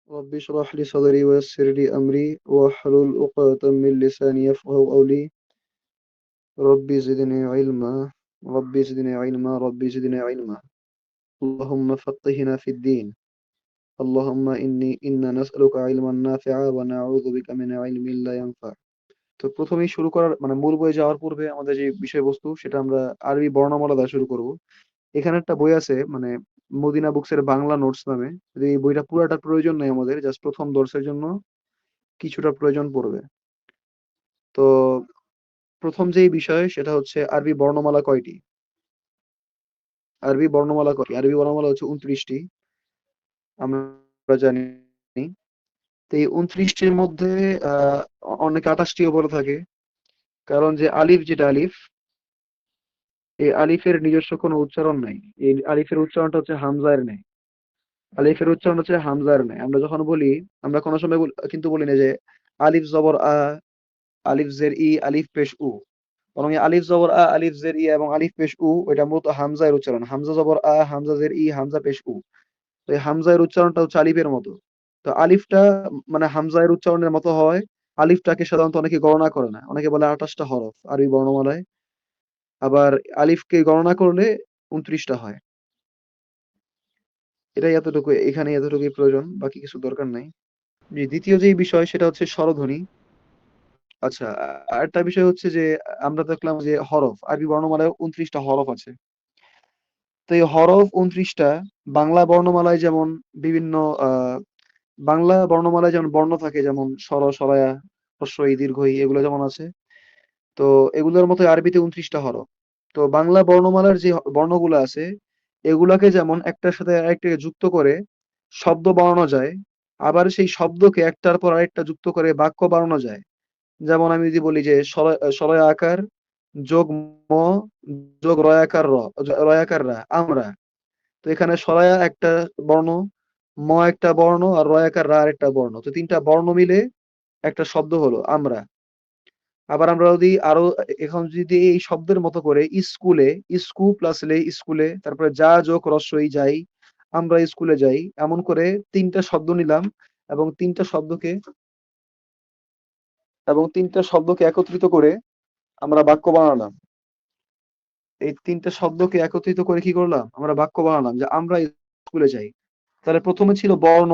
رب اشرح لي صدري ويسر لي أمري واحلل عقدة من لساني يفقهوا قولي. ربي زدني علما ربي زدني علما ربي زدني علما. اللهم فقهنا في الدين. اللهم إنا نسألك علما نافعا ونعوذ بك من علم لا ينفع. তো প্রথমেই শুরু করার মানে মূল বইয়ে যাওয়ার পূর্বে আমাদের যে বিষয়বস্তু সেটা আমরা আরবি বর্ণমালা দ্বারা শুরু করব। এখানে একটা বই আছে মানে মদিনা বুকসের বাংলা নোটস নামে। যদি এই বইটা পুরাটা প্রয়োজন নেই, আমাদের জাস্ট প্রথম দর্শের জন্য কিছুটা প্রয়োজন পড়বে। তো প্রথম যেই বিষয় সেটা হচ্ছে আরবি বর্ণমালা কয়টি। আরবি বর্ণমালা হচ্ছে 29টি, আমরা জানি। তো এই 29টির মধ্যে অনেকে 28টিও বলে থাকে, কারণ যে আলিফ, যেটা আলিফ, এই আলিফের নিজস্ব কোনো উচ্চারণ নাই। এই আলিফের উচ্চারণটা হচ্ছে হামজার নেই। আলিফের উচ্চারণ হচ্ছে হামজার নেই। আমরা যখন বলি, আমরা কোনো সময় কিন্তু বলি না যে আলিফ জবর আ, আলিফ জের ই, আলিফ পেশ উ। বরং এই আলিফ জবর আ, আলিফ জের ই এবং আলিফ পেশ উ, ওইটা মূলত হামজার উচ্চারণ। হামজা জবর আ, হামজা জের ই, হামজা পেশ উ। তো এই হামজার উচ্চারণটা হচ্ছে আলিফের মতো। তো আলিফটা মানে হামজার উচ্চারণের মতো হয়। আলিফটাকে সাধারণত অনেকে গণনা করে না, অনেকে বলে 28টা হরফ আরবি বর্ণমালায়। আবার আলিফকে গণনা করলে 29টা হয়। এটাই এতটুকু, এখানে এতটুকুই প্রয়োজন, বাকি কিছু দরকার নাই। জি, দ্বিতীয় যেই বিষয় সেটা হচ্ছে স্বরধ্বনি। আচ্ছা, আরেকটা বিষয় হচ্ছে যে আমরা দেখলাম যে হরফ, আরবি বর্ণমালায় 29টা হরফ আছে। তো এই হরফ 29টা বাংলা বর্ণমালায় যেমন বিভিন্ন আহ বাংলা বর্ণমালায় যেমন বর্ণ থাকে, যেমন স্বর, স্বরয়া, হ্রস্ব ই, দীর্ঘ ই, এগুলো যেমন আছে। তো এগুলোর মতো আরবিতে 29টা হরফ। তো বাংলা বর্ণমালার যে বর্ণগুলো আছে, এগুলাকে যেমন একটার সাথে আরেকটাকে যুক্ত করে শব্দ বানানো যায়, আবার সেই শব্দকে একটার পর আরেকটা যুক্ত করে বাক্য বানানো যায়। যেমন আমি যদি বলি যে সরয়া আকার যোগ ম যোগ রয়াকার রয়াকার রা, আমরা। তো এখানে সরায়া একটা বর্ণ, ম একটা বর্ণ, আর রয়াকার রা একটা বর্ণ। তো তিনটা বর্ণ মিলে একটা শব্দ হলো আমরা। আবার আমরা যদি আরো এখন যদি এই শব্দের মতো করে স্কুলে, স্কু প্লাস লে স্কুলে, তারপরে যা যোগ রস্বই যাই, আমরা স্কুলে যাই, এমন করে তিনটা শব্দ নিলাম এবং তিনটা শব্দকে একত্রিত করে আমরা বাক্য বানালাম। এই তিনটা শব্দকে একত্রিত করে কি করলাম, আমরা বাক্য বানালাম যে আমরা স্কুলে যাই। তাহলে প্রথমে ছিল বর্ণ,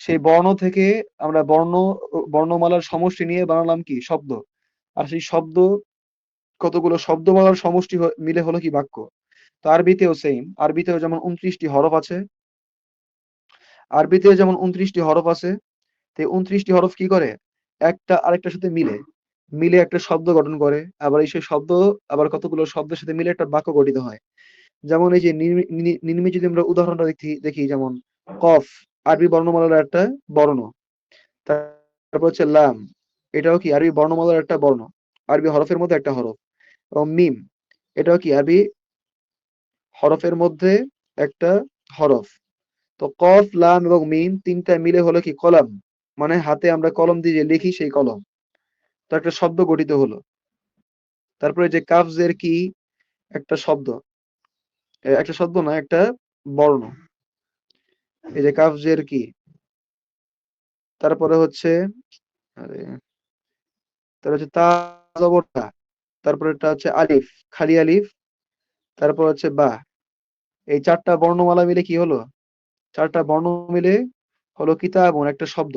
সেই বর্ণ থেকে আমরা বর্ণমালার সমষ্টি নিয়ে বানালাম কি শব্দ। আর সেই শব্দ, কতগুলো শব্দমালার সমষ্টি মিলে হলো কি বাক্য। তো আরবিতেও সেম, আরবিতেও যেমন 29টি হরফ আছে, আরবিতেও যেমন 29টি হরফ আছে। তো 29টি হরফ কি করে, একটা আরেকটার সাথে মিলে মিলে একটা শব্দ গঠন করে। আবার এই সেই শব্দ আবার কতগুলো শব্দের সাথে মিলে একটা বাক্য গঠিত হয়। যেমন এই যে নির্মি যদি আমরা উদাহরণটা দেখি যেমন কফ, আরবি বর্ণমালার একটা বর্ণ। তারপর হচ্ছে লাম, এটাও কি আরবি বর্ণমালার একটা বর্ণ, আরবি হরফের মধ্যে একটা হরফ। এবং মিম, এটাও কি আরবি হরফের মধ্যে একটা হরফ। তো কফ, লাম এবং মিম তিনটা মিলে হলো কি কলম, মানে হাতে আমরা কলম দিয়ে যে লিখি সেই কলম। তো একটা শব্দ গঠিত হলো। তারপরে যে কাফ জের কি, একটা শব্দ, একটা শব্দ না, একটা বর্ণ। এই যে কাফ জের কি, তারপরে হচ্ছে আরে তারপরে হচ্ছে তা জবর তা, তারপরে এটা হচ্ছে আলিফ, খালি আলিফ, তারপর হচ্ছে বা। এই চারটা বর্ণমালা মিলে কি হলো, চারটা বর্ণ মিলে হলো কিতাবুন, একটা শব্দ।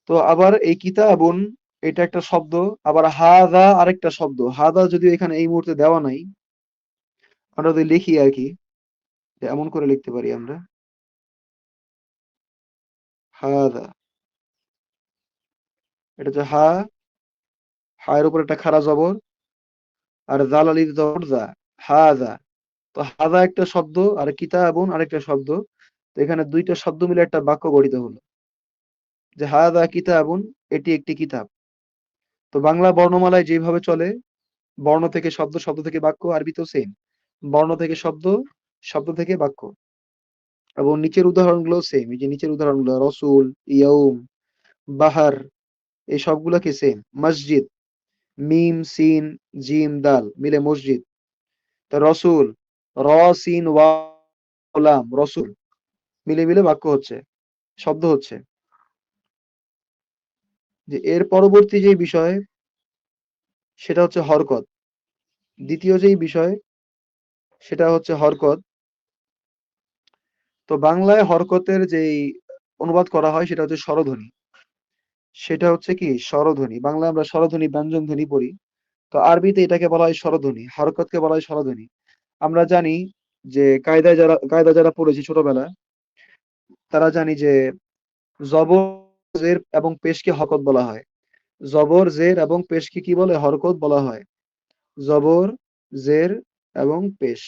তো আবার এই কিতাবুন, এটা একটা শব্দ। আবার হাদা আরেকটা শব্দ। হাদা যদিও এখানে এই মুহূর্তে দেওয়া নাই, আমরা যদি লিখি আর কি, যে এমন করে লিখতে পারি আমরা, হাদা, এটা হচ্ছে হা, হায়ের উপর একটা খাড়া জবর, আর জাল আলিফ জবর জা, হাদা। তো হাদা একটা শব্দ, আর কিতাবুন আরেকটা শব্দ। তো এখানে দুইটা শব্দ মিলে একটা বাক্য গঠিত হলো যে হাদা কিতাবুন, এটি একটি কিতাব। তো বাংলা বর্ণমালায় যেভাবে চলে, বর্ণ থেকে শব্দ, শব্দ থেকে বাক্য, আরবিতেও সেম, বর্ণ থেকে শব্দ, শব্দ থেকে বাক্য। এবং নিচের উদাহরণগুলো সেম, এই যে নিচের উদাহরণগুলো রসুল, ইয়াউম, বাহার, এই সবগুলা কি সেম। মসজিদ, মিম সিন জিম দাল মিলে মসজিদ। তা রসুল, র সিন ওয়াও লাম রসুল। মিলে মিলে বাক্য হচ্ছে, শব্দ হচ্ছে। যে এর পরবর্তী যে বিষয় সেটা হচ্ছে হরকত। দ্বিতীয় যেই বিষয় সেটা হচ্ছে হরকত। তো বাংলায় হরকতের যেই অনুবাদ করা হয় সেটা হচ্ছে স্বরধ্বনি। সেটা হচ্ছে কি স্বরধ্বনি। বাংলায় আমরা স্বরধ্বনি, ব্যঞ্জন ধ্বনি পড়ি। তো আরবিতে এটাকে বলা হয় স্বরধ্বনি, হরকতকে বলা হয় স্বরধ্বনি। আমরা জানি যে কায়দা যারা পড়েছি ছোটবেলায়, তারা জানি যে জবর, জের এবং পেশকে হরকত বলা হয়। জবর, জের এবং পেশকে কি বলে? হরকত বলা হয়। জবর, জের এবং পেশ।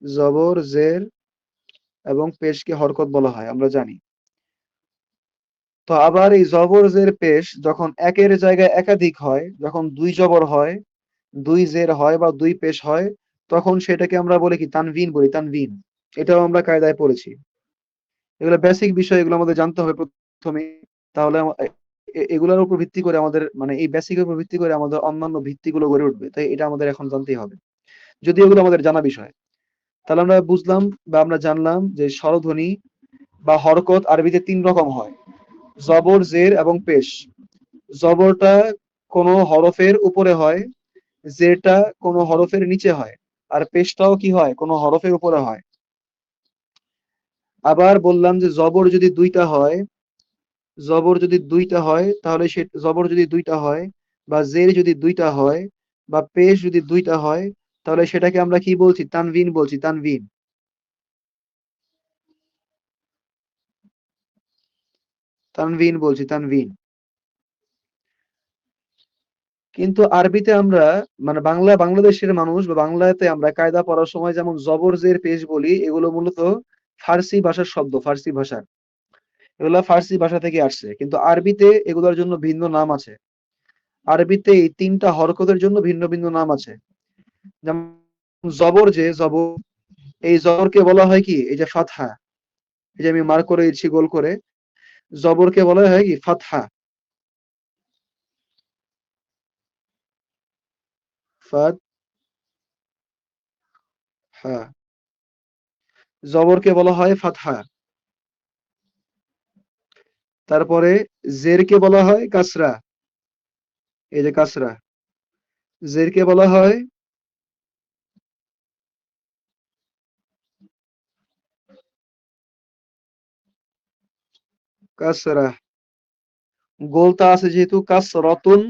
জবর, জের এবং পেশকে হরকত বলা হয়, আমরা জানি। তো আবার এই জবর, জের, পেশ যখন একের জায়গায় একাধিক হয়, যখন দুই জবর হয়, দুই জের হয় বা দুই পেশ হয়, তখন সেটাকে আমরা বলি কি? তানভিন বলি, তানভিন। এটাও আমরা কায়দায় পড়েছি। এগুলো বেসিক বিষয়, এগুলো আমাদের জানতে হবে প্রথমে। তাহলে এগুলোর উপর ভিত্তি করে আমাদের, মানে এই বেসিকের উপর ভিত্তি করে আমাদের অন্যান্য ভিত্তিগুলো গড়ে উঠবে। তাই এটা আমাদের এখন জানতেই হবে, যদি এগুলো আমাদের জানা বিষয়। তাহলে আমরা বুঝলাম বা আমরা জানলাম যে স্বরধ্বনি বা হরকত আরবিতে তিন রকম হয়: জবর, জের এবং পেশ। জবরটা কোনো হরফের উপরে হয়, জেরটা কোনো হরফের নিচে হয়, আর পেশটাও কি হয়? কোনো হরফের উপরে হয়। আবার বললাম যে জবর যদি দুইটা হয় তাহলে জবর যদি দুইটা হয় বা জের যদি দুইটা হয় বা পেশ যদি দুইটা হয়, তাহলে সেটাকে আমরা কি বলছি? তানভিন বলছি, তানভিন। তানভিন বলছি, তানভিন। কিন্তু আরবিতে আমরা, মানে বাংলাদেশের মানুষ বা বাংলাতে আমরা কায়দা পড়ার সময় যেমন জবর, জের, পেশ বলি, এগুলো মূলত ফার্সি ভাষার শব্দ, ফার্সি ভাষার। এগুলো ফার্সি ভাষা থেকে আসছে, কিন্তু আরবিতে এগুলোর জন্য ভিন্ন নাম আছে। আরবিতে এই তিনটা হরকতের জন্য ভিন্ন ভিন্ন নাম আছে। যেমন জবর, এই জবরকে বলা হয় কি? এই যে ফাতহা, এই যে আমি মার্ক করে দিচ্ছি গোল করে, জবরকে বলা হয় কি? ফাতহা। ফাতহা। জবরকে বলা হয় ফাতহা। তারপরে জেরকে বলা হয় কাসরা, এই যে কাসরা। জেরকে বলা হয় কাসরা। গোলতা আছে যেহেতু কাসরাতুন,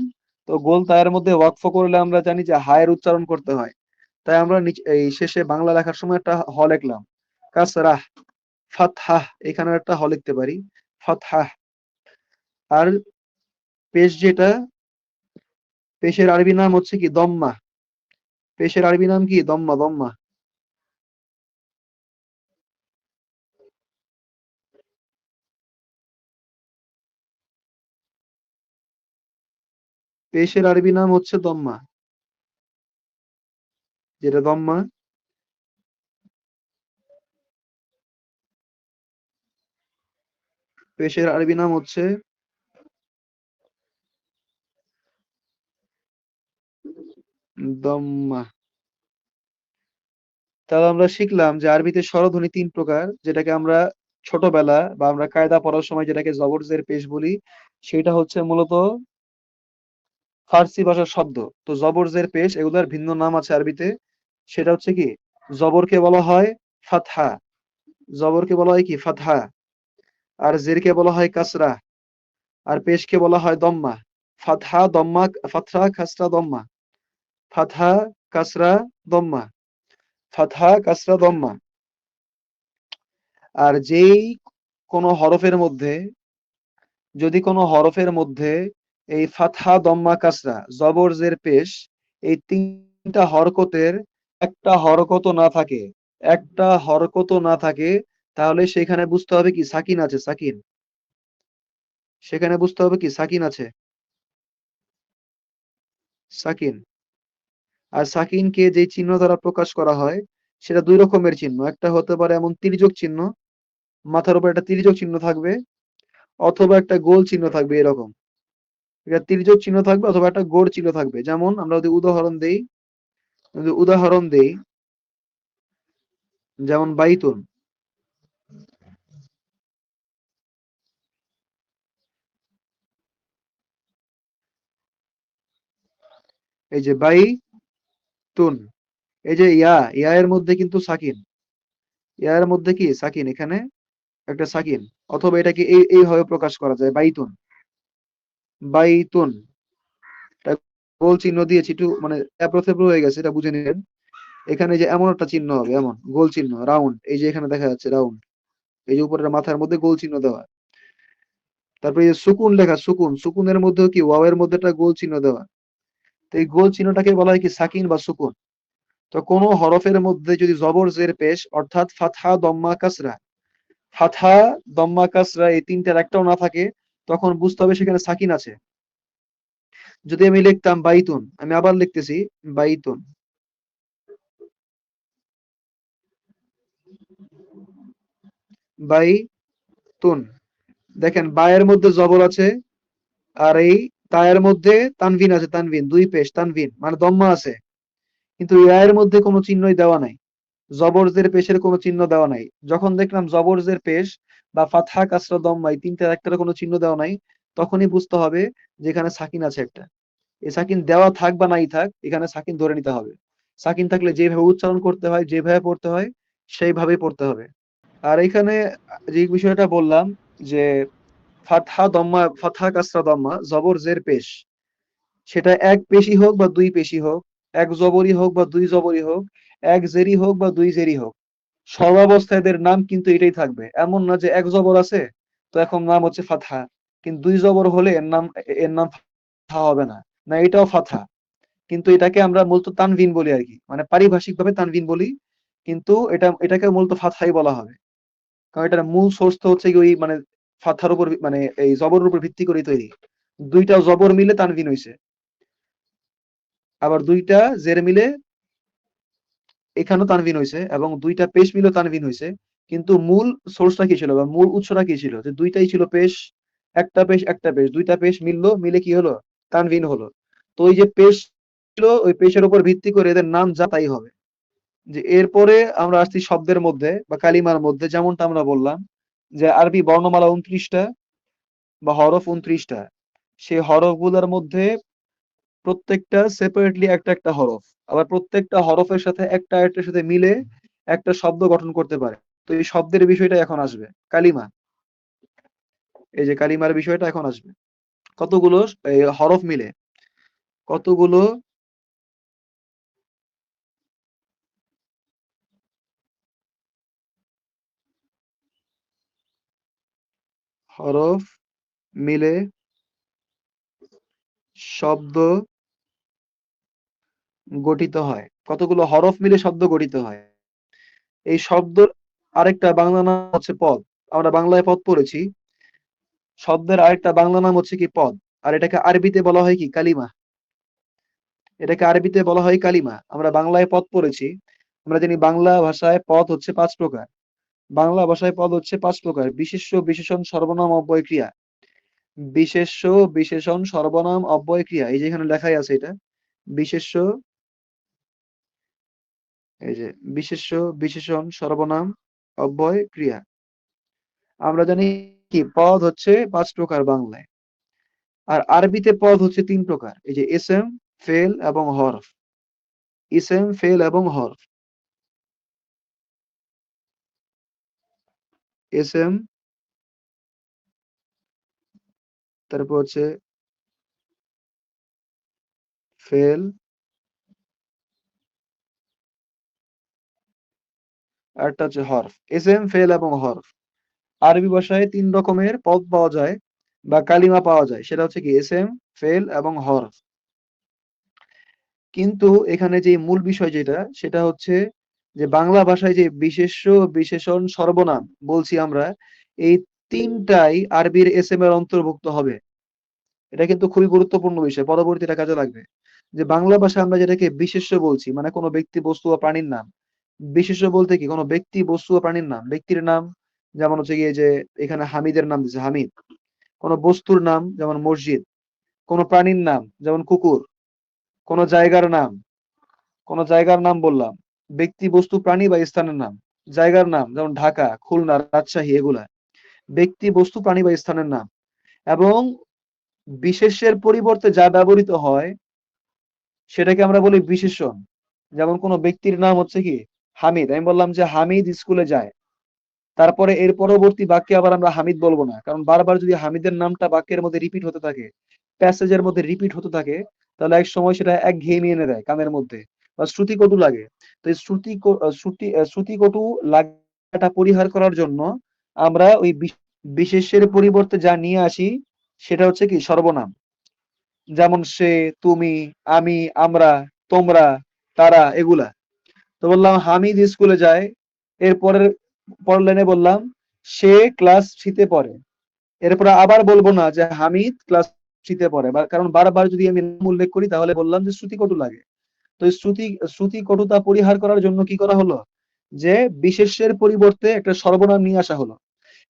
তো গোলতা এর মধ্যে ওয়াকফ করলে আমরা জানি যে হায়ের উচ্চারণ করতে হয়। তাই আমরা এই শেষে বাংলা লেখার সময় একটা হ লিখলাম, কাসরাহ। ফাতহাহ, এখানে একটা হ লিখতে পারি, ফাতহাহ। আর পেশ যেটা, পেশের আরবি নাম হচ্ছে কি? দম্মা। পেশের আরবি নাম কি? দম্মা, দম্মা। পেশের আরবি নাম হচ্ছে দম্মা, যেটা দম্মা। পেশের আরবি নাম হচ্ছে দম্মা। তাহলে আমরা শিখলাম যে আরবিতে স্বরধ্বনি তিন প্রকার, যেটাকে আমরা ছোটবেলা বা আমরা কায়দা পড়ার সময় যেটাকে জবর, জের, পেশ বলি, সেটা হচ্ছে মূলত ফার্সি ভাষার শব্দ। তো জবর, জের, পেশ এগুলোর ভিন্ন নাম আছে আরবিতে। সেটা হচ্ছে কি? জবরকে বলা হয় ফাতহা, জবরকে বলা হয় কি? ফাতহা। আর জেরকে বলা হয় কাসরা। আর পেশকে বলা হয় দম্মা। ফাতহা, দম্মা, ফাতহা, কাসরা, দম্মা। ফাতহা, কাসরা, দম্মা। ফাতহা, কাসরা, দম্মা। আর যেই কোনো হরফের মধ্যে, যদি কোনো হরফের মধ্যে এই ফাতহা, দম্মা, কাসরা, জবর, জের, পেশ, এই তিনটা হরকতের একটা হরকতও না থাকে, একটা হরকতও না থাকে, তাহলে সেখানে বুঝতে হবে কি? সাকিন আছে, সাকিন। সেখানে বুঝতে হবে কি? সাকিন আছে, সাকিন। আর সাকিনকে যে চিহ্ন দ্বারা প্রকাশ করা হয় সেটা দুই রকমের চিহ্ন। একটা হতে পারে এমন তির্যক চিহ্ন, মাথার উপর একটা তির্যক চিহ্ন থাকবে, অথবা একটা গোল চিহ্ন থাকবে এরকম। এটা তির্যক চিহ্ন থাকবে অথবা একটা গোল চিহ্ন থাকবে। যেমন আমরা যদি উদাহরণ দেই, যেমন বাইতুন। এই যে বাইতুন, এই যে ইয়া এর মধ্যে কিন্তু সাকিন, ইয়া এর মধ্যে কি সাকিন, এখানে একটা সাকিন, অথবা এটাকে এইভাবে প্রকাশ করা যায় বাইতুন, বাইতুন। এটা গোল চিহ্ন দিয়েছি, একটু মানে এবড়ো হয়ে গেছে, এটা বুঝে নিলেন। এখানে যে এমন একটা চিহ্ন হবে, এমন গোল চিহ্ন রাউন্ড, এই যে এখানে দেখা যাচ্ছে রাউন্ড, এই যে উপরের মাথার মধ্যে গোল চিহ্ন দেওয়া। তারপরে এই যে সুকুন লেখা, সুকুন, সুকুনের মধ্যেও কি ওয়াও এর মধ্যে একটা গোল চিহ্ন দেওয়া। তো এই গোল চিহ্নটাকে বলা হয় কি সাকিন বা সুকুন। তো কোন হরফের মধ্যে যদি জবর জের পেশ অর্থাৎ ফাতহা দম্মা কাসরা, ফাতহা দম্মা কাসরা এই তিনটার একটাও না থাকে, তখন বুঝতে হবে সেখানে সাকিন আছে। যদি আমি লিখতাম বাইতুন, আমি আবার লিখতেছি বাইতুন, বাইতুন, দেখেন বায়ের মধ্যে জবর আছে, আর এই তায়ের মধ্যে তানভিন আছে, তানভিন দুই পেশ তানভিন মানে দম্মা আছে, কিন্তু ইয়ার মধ্যে কোনো চিহ্নই দেওয়া নাই, জবরজের পেশের কোনো চিহ্ন দেওয়া নাই। যখন দেখলাম জবরজের পেশ বা ফাতহা কাসরা দম্মা এই তিনটার একটার কোনো চিহ্ন দেওয়া নাই, তখনই বুঝতে হবে যে এখানে সাকিন আছে একটা। এই সাকিন দেওয়া থাক বা নাই থাক, এখানে সাকিন ধরে নিতে হবে। সাকিন থাকলে যেভাবে উচ্চারণ করতে হয়, যেভাবে পড়তে হয়, সেইভাবেই পড়তে হবে। আর এখানে যে বিষয়টা বললাম যে ফাতহা দম্মা, ফাতহা কাসরা দম্মা জবর জের পেশ, সেটা এক পেশি হোক বা দুই পেশি হোক, এক জবরি হোক বা দুই জবরি হোক, এক জেরি হোক বা দুই জেরি হোক, সর্বাবস্থায় এদের নাম কিন্তু এটাই থাকবে। এমন না যে এক জবর আছে তো এখন নাম হচ্ছে ফাতহা, কিন্তু দুই জবর হলে এর নাম ফাতহা হবে না, না এটাও ফাতহা, কিন্তু এটাকে আমরা মূলত তানভিন বলি আর কি, মানে পারিভাষিক ভাবে তানভিন বলি, কিন্তু এটাকে মূলত ফাতহাই বলা হবে। কারণ এটার মূল সোর্স তো হচ্ছে কি ওই মানে ফাতহার উপর মানে এই জবরের উপর ভিত্তি করে তৈরি। দুইটা জবর মিলে তানভিন হইছে, আবার দুইটা জের মিলে এখানেও তানভিন হইছে, এবং দুইটা পেশ মিলেও তানভিন হইছে। কিন্তু মূল সোর্সটা কি ছিল বা মূল উৎসটা কি ছিল, যে দুইটাই ছিল পেশ, একটা পেশ একটা পেশ, দুইটা পেশ মিললো, মিলে কি হলো, তানভিন হলো। তো ওই যে পেশ ছিল, ওই পেশের উপর ভিত্তি করে এদের নাম যা তাই হবে। যে এরপরে আমরা আসছি শব্দের মধ্যে বা কালিমার মধ্যে, যেমনটা আমরা বললাম যে আরবি বর্ণমালা 29টা বা হরফ 29টা, সেই হরফগুলোর মধ্যে প্রত্যেকটা সেপারেটলি একটা একটা হরফ, আবার প্রত্যেকটা হরফের সাথে একটা আরেকটার সাথে মিলে একটা শব্দ গঠন করতে পারে। তো এই শব্দের বিষয়টা এখন আসবে, কালিমা, এই যে কালিমার বিষয়টা এখন আসবে। কতগুলো এই হরফ মিলে, কতগুলো হরফ মিলে শব্দ গঠিত হয়, কতগুলো হরফ মিলে শব্দ গঠিত হয়। এই শব্দ আরেকটা বাংলা নাম হচ্ছে পদ। আমরা বাংলায় পদ পড়েছি, শব্দের আরেকটা বাংলা নাম হচ্ছে কি পদ। আর এটাকে আরবিতে বলা হয় কি কালিমা, এটাকে আরবিতে বলা হয় কালিমা। আমরা বাংলায় পদ পড়েছি, আমরা জানি বাংলা ভাষায় পদ হচ্ছে 5 প্রকার। বাংলা ভাষায় পদ হচ্ছে 5 প্রকার: বিশেষ্য, বিশেষণ, সর্বনাম, অব্যয়, ক্রিয়া। বিশেষ্য, বিশেষণ, সর্বনাম, অব্যয়, ক্রিয়া, এই যে এখানে লেখাই আছে এটা। বিশেষ্য, এই যে বিশেষ্য, বিশেষণ, সর্বনাম, অব্যয়, ক্রিয়া। আমরা জানি কি পদ হচ্ছে 5 প্রকার বাংলায়। আর আরবিতে পদ হচ্ছে 3 প্রকার, এই যে ইসম, ফেল এবং হরফ। ইসম, ফেল এবং হরফ। ইসম, তারপর হচ্ছে ফেল, আরেকটা হচ্ছে হরফ। ইসম, ফেল এবং হরফ। আরবি ভাষায় 3 রকমের পদ পাওয়া যায় বা কালিমা পাওয়া যায়, সেটা হচ্ছে কি ইসম, ফেল এবং হরফ। কিন্তু এখানে যে মূল বিষয় যেটা, সেটা হচ্ছে যে বাংলা ভাষায় যে বিশেষ্য, বিশেষণ, সর্বনাম বলছি আমরা, এই তিনটাই আরবির এসএম এর অন্তর্ভুক্ত হবে। এটা কিন্তু খুবই গুরুত্বপূর্ণ বিষয়, পরবর্তীতে এটা কাজে লাগবে। যে বাংলা ভাষায় আমরা যেটাকে বিশেষ্য বলছি, মানে কোনো ব্যক্তি, বস্তু বা প্রাণীর নাম। বিশেষ্য বলতে কি কোনো ব্যক্তি, বস্তু বা প্রাণীর নাম, ব্যক্তির নাম, যেমন হচ্ছে গিয়ে যে এখানে হামিদের নাম দিচ্ছে হামিদ। কোনো বস্তুর নাম যেমন মসজিদ, কোনো প্রাণীর নাম যেমন কুকুর, কোনো জায়গার নাম, কোনো জায়গার নাম বললাম, ব্যক্তি, বস্তু, প্রাণী বা স্থানের নাম জায়গার নাম যেমন ঢাকা, খুলনা, রাজশাহী এগুলা। ব্যক্তি, বস্তু, প্রাণী বা স্থানের নাম। এবং বিশেষ্যের পরিবর্তে যা ব্যবহৃত হয় সেটাকে আমরা বলি বিশেষণ। যেমন কোনো ব্যক্তির নাম হচ্ছে কি হামিদ, আমি বললাম যে হামিদ স্কুলে যায়, তারপরে এর পরবর্তী বাক্যে আবার আমরা হামিদ বলবো না, কারণ বারবার যদি হামিদের নামটা বাক্যের মধ্যে রিপিট হতে থাকে, প্যাসেজের মধ্যে রিপিট হতে থাকে, তাহলে এক সময় সেটা একঘেয়েমি এনে দেয় কানের মধ্যে বা শ্রুতিকটু লাগে। তো এই শ্রুতিকটু লাগাটা পরিহার করার জন্য আমরা ওই বিশেষ্যের পরিবর্তে যা নিয়ে আসি সেটা হচ্ছে কি সর্বনাম। যেমন সে, তুমি, আমি, আমরা, তোমরা, তারা এগুলা। তো বললাম হামিদ স্কুলে যায়, এরপরের পরের লাইনে বললাম সে ক্লাস থ্রিতে পড়ে। এরপরে আবার বলবো না যে হামিদ ক্লাস থ্রিতে পড়ে, কারণ বারবার যদি আমি নাম উল্লেখ করি তাহলে বললাম যে শ্রুতিকটু লাগে। তো এই শ্রুতিকটুতা পরিহার করার জন্য কি করা হলো, যে বিশেষ্যের পরিবর্তে একটা সর্বনাম নিয়ে আসা হলো।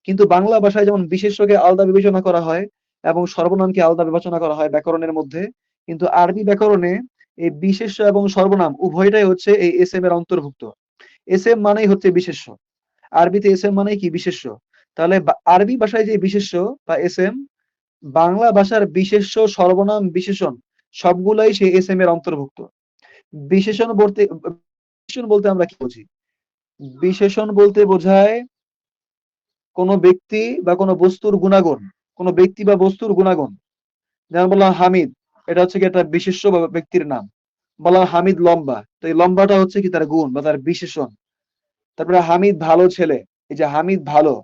কিন্তু বাংলা ভাষায় যেমন বিশেষ্যকে আলাদা বিবেচনা করা হয় এবং সর্বনামকে আলাদা বিবেচনা করা হয় ব্যাকরণের মধ্যে, কিন্তু আরবি ব্যাকরণে এই বিশেষ্য এবং সর্বনাম উভয়টাই হচ্ছে এই এস এম এর অন্তর্ভুক্ত। এস এম মানেই হচ্ছে বিশেষ্য, আরবিতে এস এম মানেই কি বিশেষ্য। তাহলে আরবি ভাষায় যে বিশেষ্য বা এস এম, বাংলা ভাষার বিশেষ্য, সর্বনাম, বিশেষণ সবগুলাই সেই এস এম এর অন্তর্ভুক্ত। বিশেষণ বলতে বিশেষণ বলতে আমরা কি বুঝি? বিশেষণ বলতে বোঝায় কোনো ব্যক্তি বা কোনো বস্তুর গুণাগুণ, কোনো ব্যক্তি বা বস্তুর গুণাগুণ। যেমন বললাম হামিদ, এটা হচ্ছে কি একটা বিশেষ্য বা ব্যক্তির নাম। বললাম হামিদ লম্বা, তো এই লম্বাটা হচ্ছে কি তার গুণ বা তার বিশেষণ। তারপরে হামিদ ভালো ছেলে, এই যে হামিদ ভালো,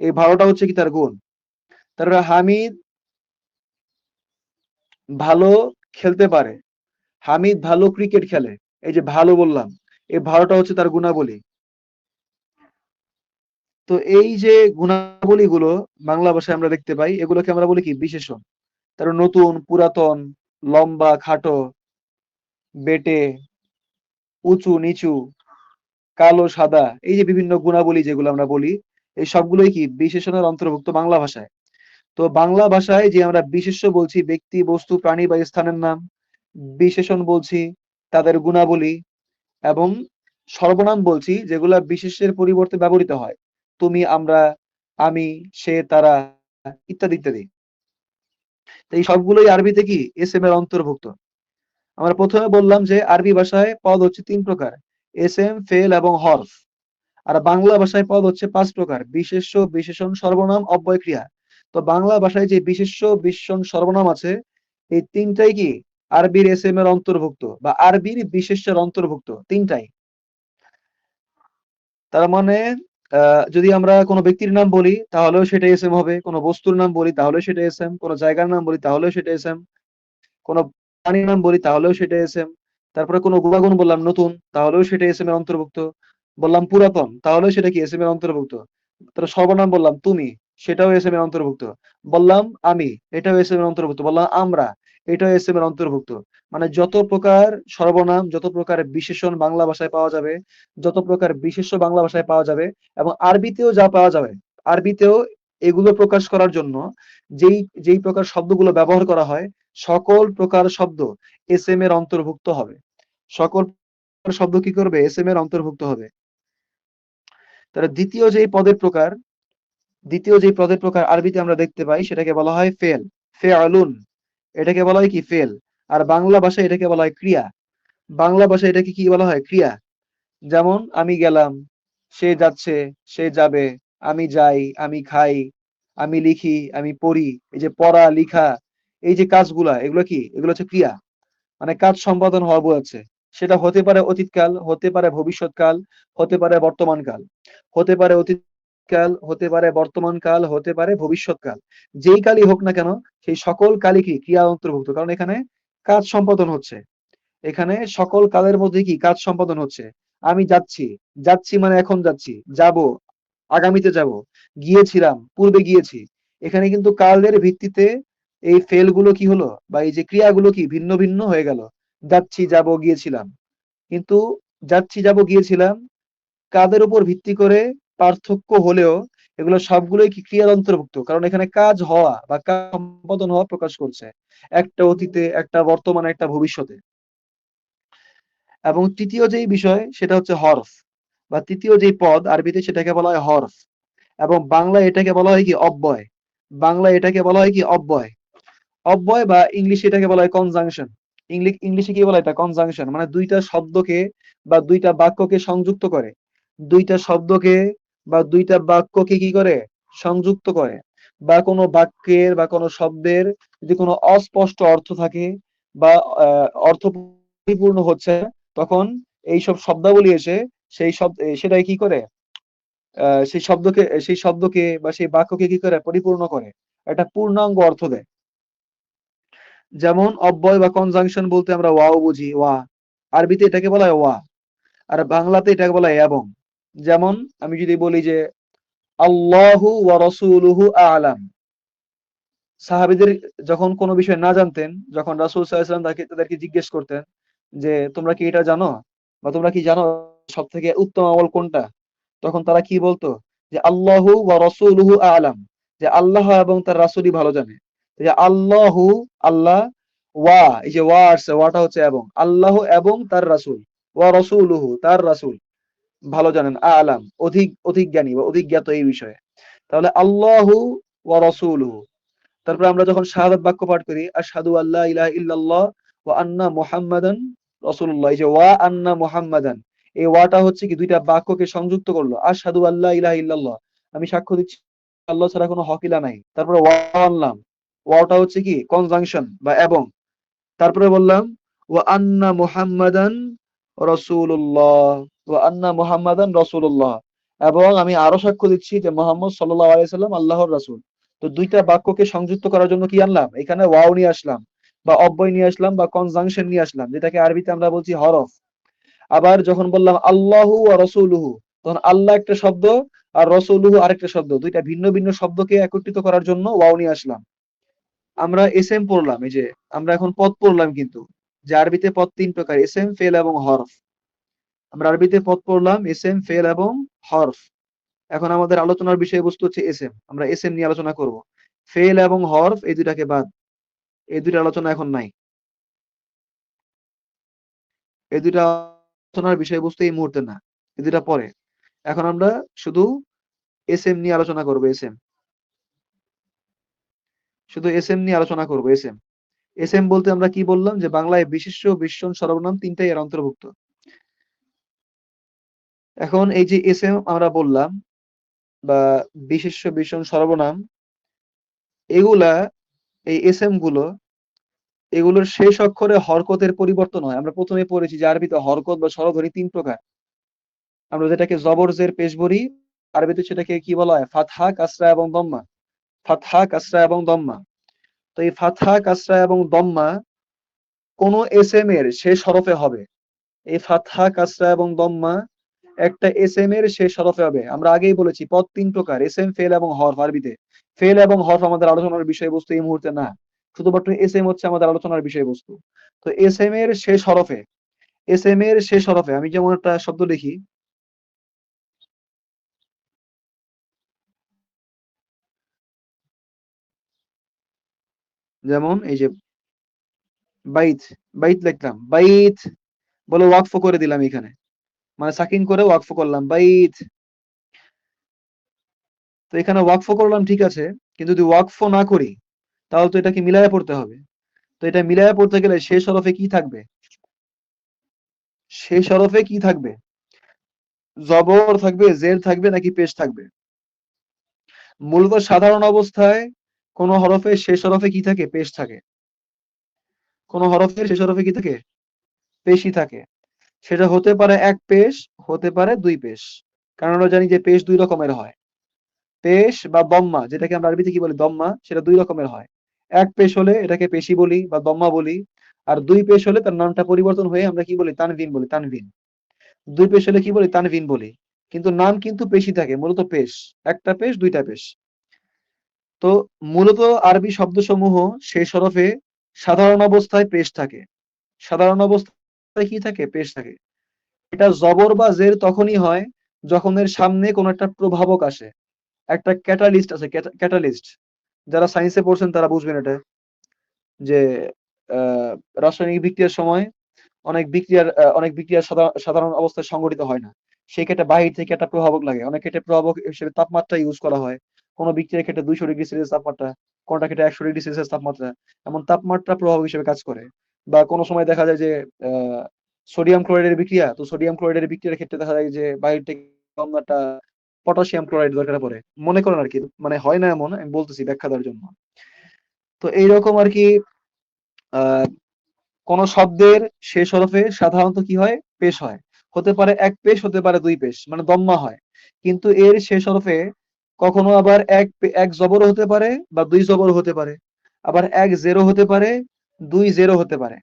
এই ভালোটা হচ্ছে কি তার গুণ। তারপরে হামিদ ভালো খেলতে পারে, হামিদ ভালো ক্রিকেট খেলে, এই যে ভালো বললাম, এই ভালোটা হচ্ছে তার গুণাবলী। তো এই যে গুণাবলী গুলো বাংলা ভাষায় আমরা দেখতে পাই, এগুলোকে আমরা বলি কি বিশেষণ। তারপর নতুন, পুরাতন, লম্বা, খাটো, বেটে, উঁচু, নিচু, কালো, সাদা, এই যে বিভিন্ন গুণাবলী যেগুলো আমরা বলি, এই সবগুলোই কি বিশেষণের অন্তর্ভুক্ত বাংলা ভাষায়। তো বাংলা ভাষায় যে আমরা বিশেষ্য বলছি ব্যক্তি, বস্তু, প্রাণী বা স্থানের নাম, বিশেষণ বলছি তাদের গুণাবলী, এবং সর্বনাম বলছি যেগুলা বিশেষ্যের পরিবর্তে ব্যবহৃত হয়, তুমি, আমরা, আমি, সে, তারা ইত্যাদি ইত্যাদি। তো এই সবগুলোই আরবিতে কি এস এম এর অন্তর্ভুক্ত। আমরা প্রথমে বললাম যে আরবি ভাষায় পদ হচ্ছে ৩ প্রকার: এস এম, ফেল এবং হরফ। আর বাংলা ভাষায় পদ হচ্ছে ৫ প্রকার: বিশেষ্য, বিশেষণ, সর্বনাম, অব্যয় ক্রিয়া। তো বাংলা ভাষায় যে বিশেষ্য, বিশেষণ, সর্বনাম আছে, এই তিনটাই কি আরবির এস এম এর অন্তর্ভুক্ত বা আরবির বিশেষ্যের অন্তর্ভুক্ত, তিনটাই। তার মানে যদি আমরা কোনো ব্যক্তির নাম বলি তাহলেও সেটা এস এম হবে, কোনো বস্তুর নাম বলি তাহলেও সেটা এস এম, কোনো জায়গার নাম বলি তাহলেও সেটা এস এম, কোনো প্রাণীর নাম বলি তাহলেও সেটা এসএম। তারপরে কোনো গুণাগুণ বললাম নতুন, তাহলেও সেটা এসএম এর অন্তর্ভুক্ত। বললাম পুরাতন, তাহলেও সেটা কি এসএম এর অন্তর্ভুক্ত। তারপরে সর্বনাম বললাম তুমি, সেটাও এসএম এর অন্তর্ভুক্ত। বললাম আমি, এটাও এসএম এর অন্তর্ভুক্ত। বললাম আমরা, এটাও এসএম এর অন্তর্ভুক্ত। মানে যত প্রকার সর্বনাম, যত প্রকার বিশেষণ বাংলা ভাষায় পাওয়া যাবে, যত প্রকার বিশেষ্য বাংলা ভাষায় পাওয়া যাবে, এবং আরবিতেও যা পাওয়া যাবে, আরবিতেও এগুলো প্রকাশ করার জন্য যেই যেই প্রকার শব্দগুলো ব্যবহার করা হয়, সকল প্রকার শব্দ এস এম এর অন্তর্ভুক্ত হবে। সকল প্রকার শব্দ কি করবে? এস এম এর অন্তর্ভুক্ত হবে। তাহলে দ্বিতীয় যে পদের প্রকার আরবিতে আমরা দেখতে পাই সেটাকে বলা হয় ফেল, ফেআলুন। এটাকে বলা হয় কি ফেল। আর বাংলা ভাষায় এটাকে বলা হয় ক্রিয়া। বাংলা ভাষায় এটাকে কি বলা হয়? ক্রিয়া। যেমন আমি গেলাম, সে যাচ্ছে, সে যাবে, আমি যাই, আমি খাই, আমি লিখি, আমি পড়ি। এই যে পড়া, লিখা, এই যে কাজগুলা, এগুলো কি? এগুলো হচ্ছে ক্রিয়া। মানে কাজ সম্পাদন হওয়া বোঝাচ্ছে। সেটা হতে পারে অতীতকাল, হতে পারে ভবিষ্যৎকাল, হতে পারে বর্তমানকাল, হতে পারে অতীতকাল, হতে পারে বর্তমানকাল, হতে পারে ভবিষ্যৎকাল। যেই কালই হোক না কেন, সেই সকল কালই কি ক্রিয়া অন্তর্ভুক্ত, কারণ এখানে কাজ সম্পাদন হচ্ছে। এখানে সকল কালের মধ্যে কি কাজ সম্পাদন হচ্ছে। আমি যাচ্ছি, যাচ্ছি মানে এখন যাচ্ছি, যাব আগামীতে যাব, গিয়েছিলাম পূর্বে গিয়েছি। এখানে কিন্তু কালের ভিত্তিতে এই ফেল গুলো কি হলো বা এই যে ক্রিয়াগুলো কি ভিন্ন ভিন্ন হয়ে গেল। যাচ্ছি, যাব, গিয়েছিলাম। কিন্তু যাচ্ছি, যাব, গিয়েছিলাম কাদের উপর ভিত্তি করে পার্থক্য হলেও এগুলো সবগুলোই কি ক্রিয়ার অন্তর্ভুক্ত, কারণ এখানে কাজ হওয়া বা কাজ সম্পাদন হওয়া প্রকাশ করছে। একটা অতীতে, একটা বর্তমানে, একটা ভবিষ্যতে। এবং তৃতীয় যেই বিষয় সেটা হচ্ছে হরফ বা তৃতীয় যে পদ আরবিতে সেটাকে বলা হয় হরফ, এবং বাংলায় এটাকে বলা হয় কি অব্যয়। বাংলায় এটাকে বলা হয় কি অব্যয়। অব্যয় বা ইংলিশে এটাকে বলা হয় কনজাংশন। ইংলিশে কি বলা হয় এটা? কনজাংশন, মানে দুইটা শব্দকে বা দুইটা বাক্যকে সংযুক্ত করে। দুইটা শব্দকে বা দুইটা বাক্যকে কি করে? সংযুক্ত করে। বা কোনো বাক্যের বা কোনো শব্দের যদি কোনো অস্পষ্ট অর্থ থাকে বা অর্থ পরিপূর্ণ হচ্ছে না, তখন এইসব শব্দাবলী এসে সেটাই কি করে? সেই শব্দকে বা সেই বাক্যকে কি করে? পরিপূর্ণ করে। একটা পূর্ণাঙ্গ অর্থ দেয়। যেমন অব্যয় বা কনজাংশন বলতে আমরা ওয়াও বুঝি, ওয়া। আরবিতে এটাকে বলা হয় ওয়া। আর বাংলাতে এটাকে বলা হয় এবং। যেমন আমি যদি বলি যে আল্লাহু ওয়া রাসূলুহু আ'লাম। সাহাবীদের যখন কোনো বিষয় না জানতেন, যখন রাসূল সাল্লাল্লাহু আলাইহি ওয়াসাল্লাম তাদেরকে জিজ্ঞেস করতেন যে, "তোমরা কি এটা জানো? বা তোমরা কি জানো সবথেকে উত্তম আমল কোনটা?" তখন তারা কি বলতো? যে আল্লাহু ওয়া রাসূলুহু আ'লাম। যে আল্লাহ এবং তার রাসূলই ভালো জানে। যে আল্লাহু, আল্লাহ, ওয়া, এই যে ওয়া আসছে, ওয়াটা হচ্ছে এবং। আল্লাহ এবং তার রাসূল। ওয়া রাসূলুহু, তার রাসূল ভালো জানেন। আ'লাম, অধিক অধিক জ্ঞানী বা অধিক জ্ঞাত এই বিষয়ে। তাহলে আল্লাহু ওয়া রাসূলুহু। তারপরে আমরা যখন শাহাদাত বাক্য পাঠ করি, আশহাদু আল্লা ইলাহা ইল্লাল্লাহ ওয়া আন্না মুহাম্মাদান রাসূলুল্লাহ। এই যে ওয়া আন্না মুহাম্মাদান, এই ওয়াটা হচ্ছে কি দুইটা বাক্যকে সংযুক্ত করলো। আশহাদু আল্লা ইলাহা ইল্লাল্লাহ, আমি সাক্ষ্য দিচ্ছি আল্লাহ ছাড়া কোনো হক ইলা নাই। তারপরে ওয়া আনলাম, ওয়াটা হচ্ছে কি কনজাংশন বা এবং। তারপরে বললাম ওয়া আন্না মুহাম্মাদান রাসূলুল্লাহ, ওয়া আন্না মুহাম্মাদান রাসূলুল্লাহ, এবং আমি আরো সাক্ষ্য দিচ্ছি যে মুহাম্মদ সাল্লাল্লাহু আলাইহি সাল্লাম আল্লাহর রাসূল। তো দুইটা বাক্যকে সংযুক্ত করার জন্য কি আনলাম? এখানে ওয়াও নিয়ে আসলাম বা অব্যয় নিয়ে আসলাম বা কনজাংশন নিয়ে আসলাম, যেটাকে আরবিতে আমরা বলছি হরফ। আবার যখন বললাম আল্লাহু ওয়া রাসূলুহু, তখন আল্লাহ একটা শব্দ আর রাসূলুহু আরেকটা শব্দ, দুইটা ভিন্ন ভিন্ন শব্দকে একত্রিত করার জন্য ওয়াও নিয়ে আসলাম। আমরা এসএম পড়লাম, এই যে আমরা এখন পদ পড়লাম কিন্তু, যে আরবিতে পদ তিন প্রকার: এসএম, ফেল এবং হরফ। আমরা আরবিতে পদ পড়লাম এসএম, ফেল এবং হরফ। এখন আমাদের আলোচনার বিষয়বস্তু হচ্ছে এসএম। আমরা এসএম নিয়ে আলোচনা করব। ফেল এবং হরফ এই দুইটাকে বাদ, এই দুইটা আলোচনা এখন নাই। এই দুইটা আলোচনার বিষয়বস্তু এই মুহূর্তে না, এই দুইটা পরে। এখন আমরা শুধু এসএম নিয়ে আলোচনা করব। এসএম, শুধু এসএম নিয়ে আলোচনা করব। এসএম, এসএম বলতে আমরা কি বললাম? যে বাংলায় বিশেষ্য, বিশেষণ, সর্বনাম তিনটাই এর অন্তর্ভুক্ত। এখন এই যে এসএম আমরা বললাম বা বিশেষ্য, বিশেষণ, সর্বনাম, এগুলা, এই এসএম গুলো, এগুলোর শেষ অক্ষরে হরকতের পরিবর্তন হয়। আমরা প্রথমে পড়েছি যে আরবিতে হরকত বা স্বরধ্বনি তিন প্রকার। আমরা যেটাকে জবর জের পেশ বলি, আরবিতে সেটাকে কি বলা হয়? ফাতহা, কাসরা এবং দম্মা। ফাতহা, কাসরা এবং দম্মা। তো এই ফাতহা, কাসরা এবং দম্মা কোন এসএম এর শেষ হরফে হবে। এই ফাতহা, কাসরা এবং দম্মা একটা এসএম এর শেষ হরফে হবে। আমরা আগেই বলেছি পদ তিন প্রকার: এসএম, ফেল এবং হরফ। আরবিতে ফেল এবং হরফ আমাদের আলোচনার বিষয়বস্তু এই মুহূর্তে না, শুধুমাত্র এসএম হচ্ছে আমাদের আলোচনার বিষয়বস্তু। তো এসএম এর শেষ হরফে, এসএম এর শেষ হরফে আমি যেমন একটা শব্দ লিখি, যেমন এই যে বাইত, বাইত লিখলাম, বাইত বলে ওয়াকফ করে দিলাম এখানে, মানে সাকিন করে ওয়াকফ করলাম, বাইত। তো এখানে ওয়াকফ করলাম ঠিক আছে, কিন্তু যদি ওয়াকফ না করি তাহলে তো এটাকে মিলায়া পড়তে হবে। তো এটা মিলায়া পড়তে গেলে শেষ হরফে কি থাকবে? শেষ হরফে কি থাকবে? জবর থাকবে, জের থাকবে, নাকি পেশ থাকবে? মূলত সাধারণ অবস্থায় কোন হরফের শেষ হরফে কি থাকে? পেশ থাকে। কোন হরফের শেষ হরফে কি থাকে? পেশই থাকে। সেটা হতে পারে এক পেশ, হতে পারে দুই পেশ। কারণ আমরা জানি যে পেশ দুই রকমের হয়। পেশ বা দম্মা, যেটাকে আমরা আরবিতে কি বলি? দম্মা, সেটা দুই রকমের হয়। এক পেশ হলে এটাকে পেশি বলি বা দম্মা বলি। আর দুই পেশ হলে তার নামটা পরিবর্তন হয়ে আমরা কি বলি? তানভিন বলি, তানভিন। দুই পেশ হলে কি বলি? তানভিন বলি। কিন্তু নাম কিন্তু পেশি থাকে, মূলত পেশ। একটা পেশ, দুইটা পেশ। তো মূলত আরবি শব্দসমূহ শেষ হরফে সাধারণ অবস্থায় পেশ থাকে। সাধারণ অবস্থায় কি থাকে? পেশ থাকে। এটা জবর বা জের তখনই হয় যখন এর সামনে কোন একটা প্রভাবক আসে, একটা ক্যাটালিস্ট আছে। ক্যাটালিস্ট, যারা সায়েন্সে পড়ছেন তারা বুঝবেন এটা। যে রাসায়নিক বিক্রিয়ার সময় অনেক বিক্রিয়া সাধারণ অবস্থায় সংঘটিত হয় না। সেই ক্ষেত্রে বাহির থেকে একটা প্রভাবক লাগে। অনেক ক্ষেত্রে প্রভাবক হিসেবে তাপমাত্রা ইউজ করা হয়। কোনো বিক্রিয়ার ক্ষেত্রে 200 ডিগ্রি সেলসিয়াস তাপমাত্রা, কোনটার ক্ষেত্রে 100 ডিগ্রি সেলসিয়াস তাপমাত্রা, এমন তাপমাত্রা প্রভাবক হিসেবে কাজ করে। বা কোনো সময় দেখা যায় যে সোডিয়াম ক্লোরাইডের বিক্রিয়া, তো সোডিয়াম ক্লোরাইডের বিক্রিয়ার ক্ষেত্রে দেখা যায় যে বাহির থেকে একটা পটাশিয়াম ক্লোরাইড দরকার পড়ে। মনে করেন আরকি, মানে হয় না এমন, আমি বলতেছি ব্যাখ্যা দেওয়ার জন্য। তো এইরকম আরকি আহ কোন শব্দের শেষ হরফে সাধারণত কি হয়? পেশ হয়। হতে পারে ১ পেশ, হতে পারে ২ পেশ, মানে দম্মা হয়। কিন্তু এর শেষ হরফে কখনো আবার ১ জবরও হতে পারে বা ২ জবরও হতে পারে। আবার ১ জেরও হতে পারে, ২ জেরও হতে পারে।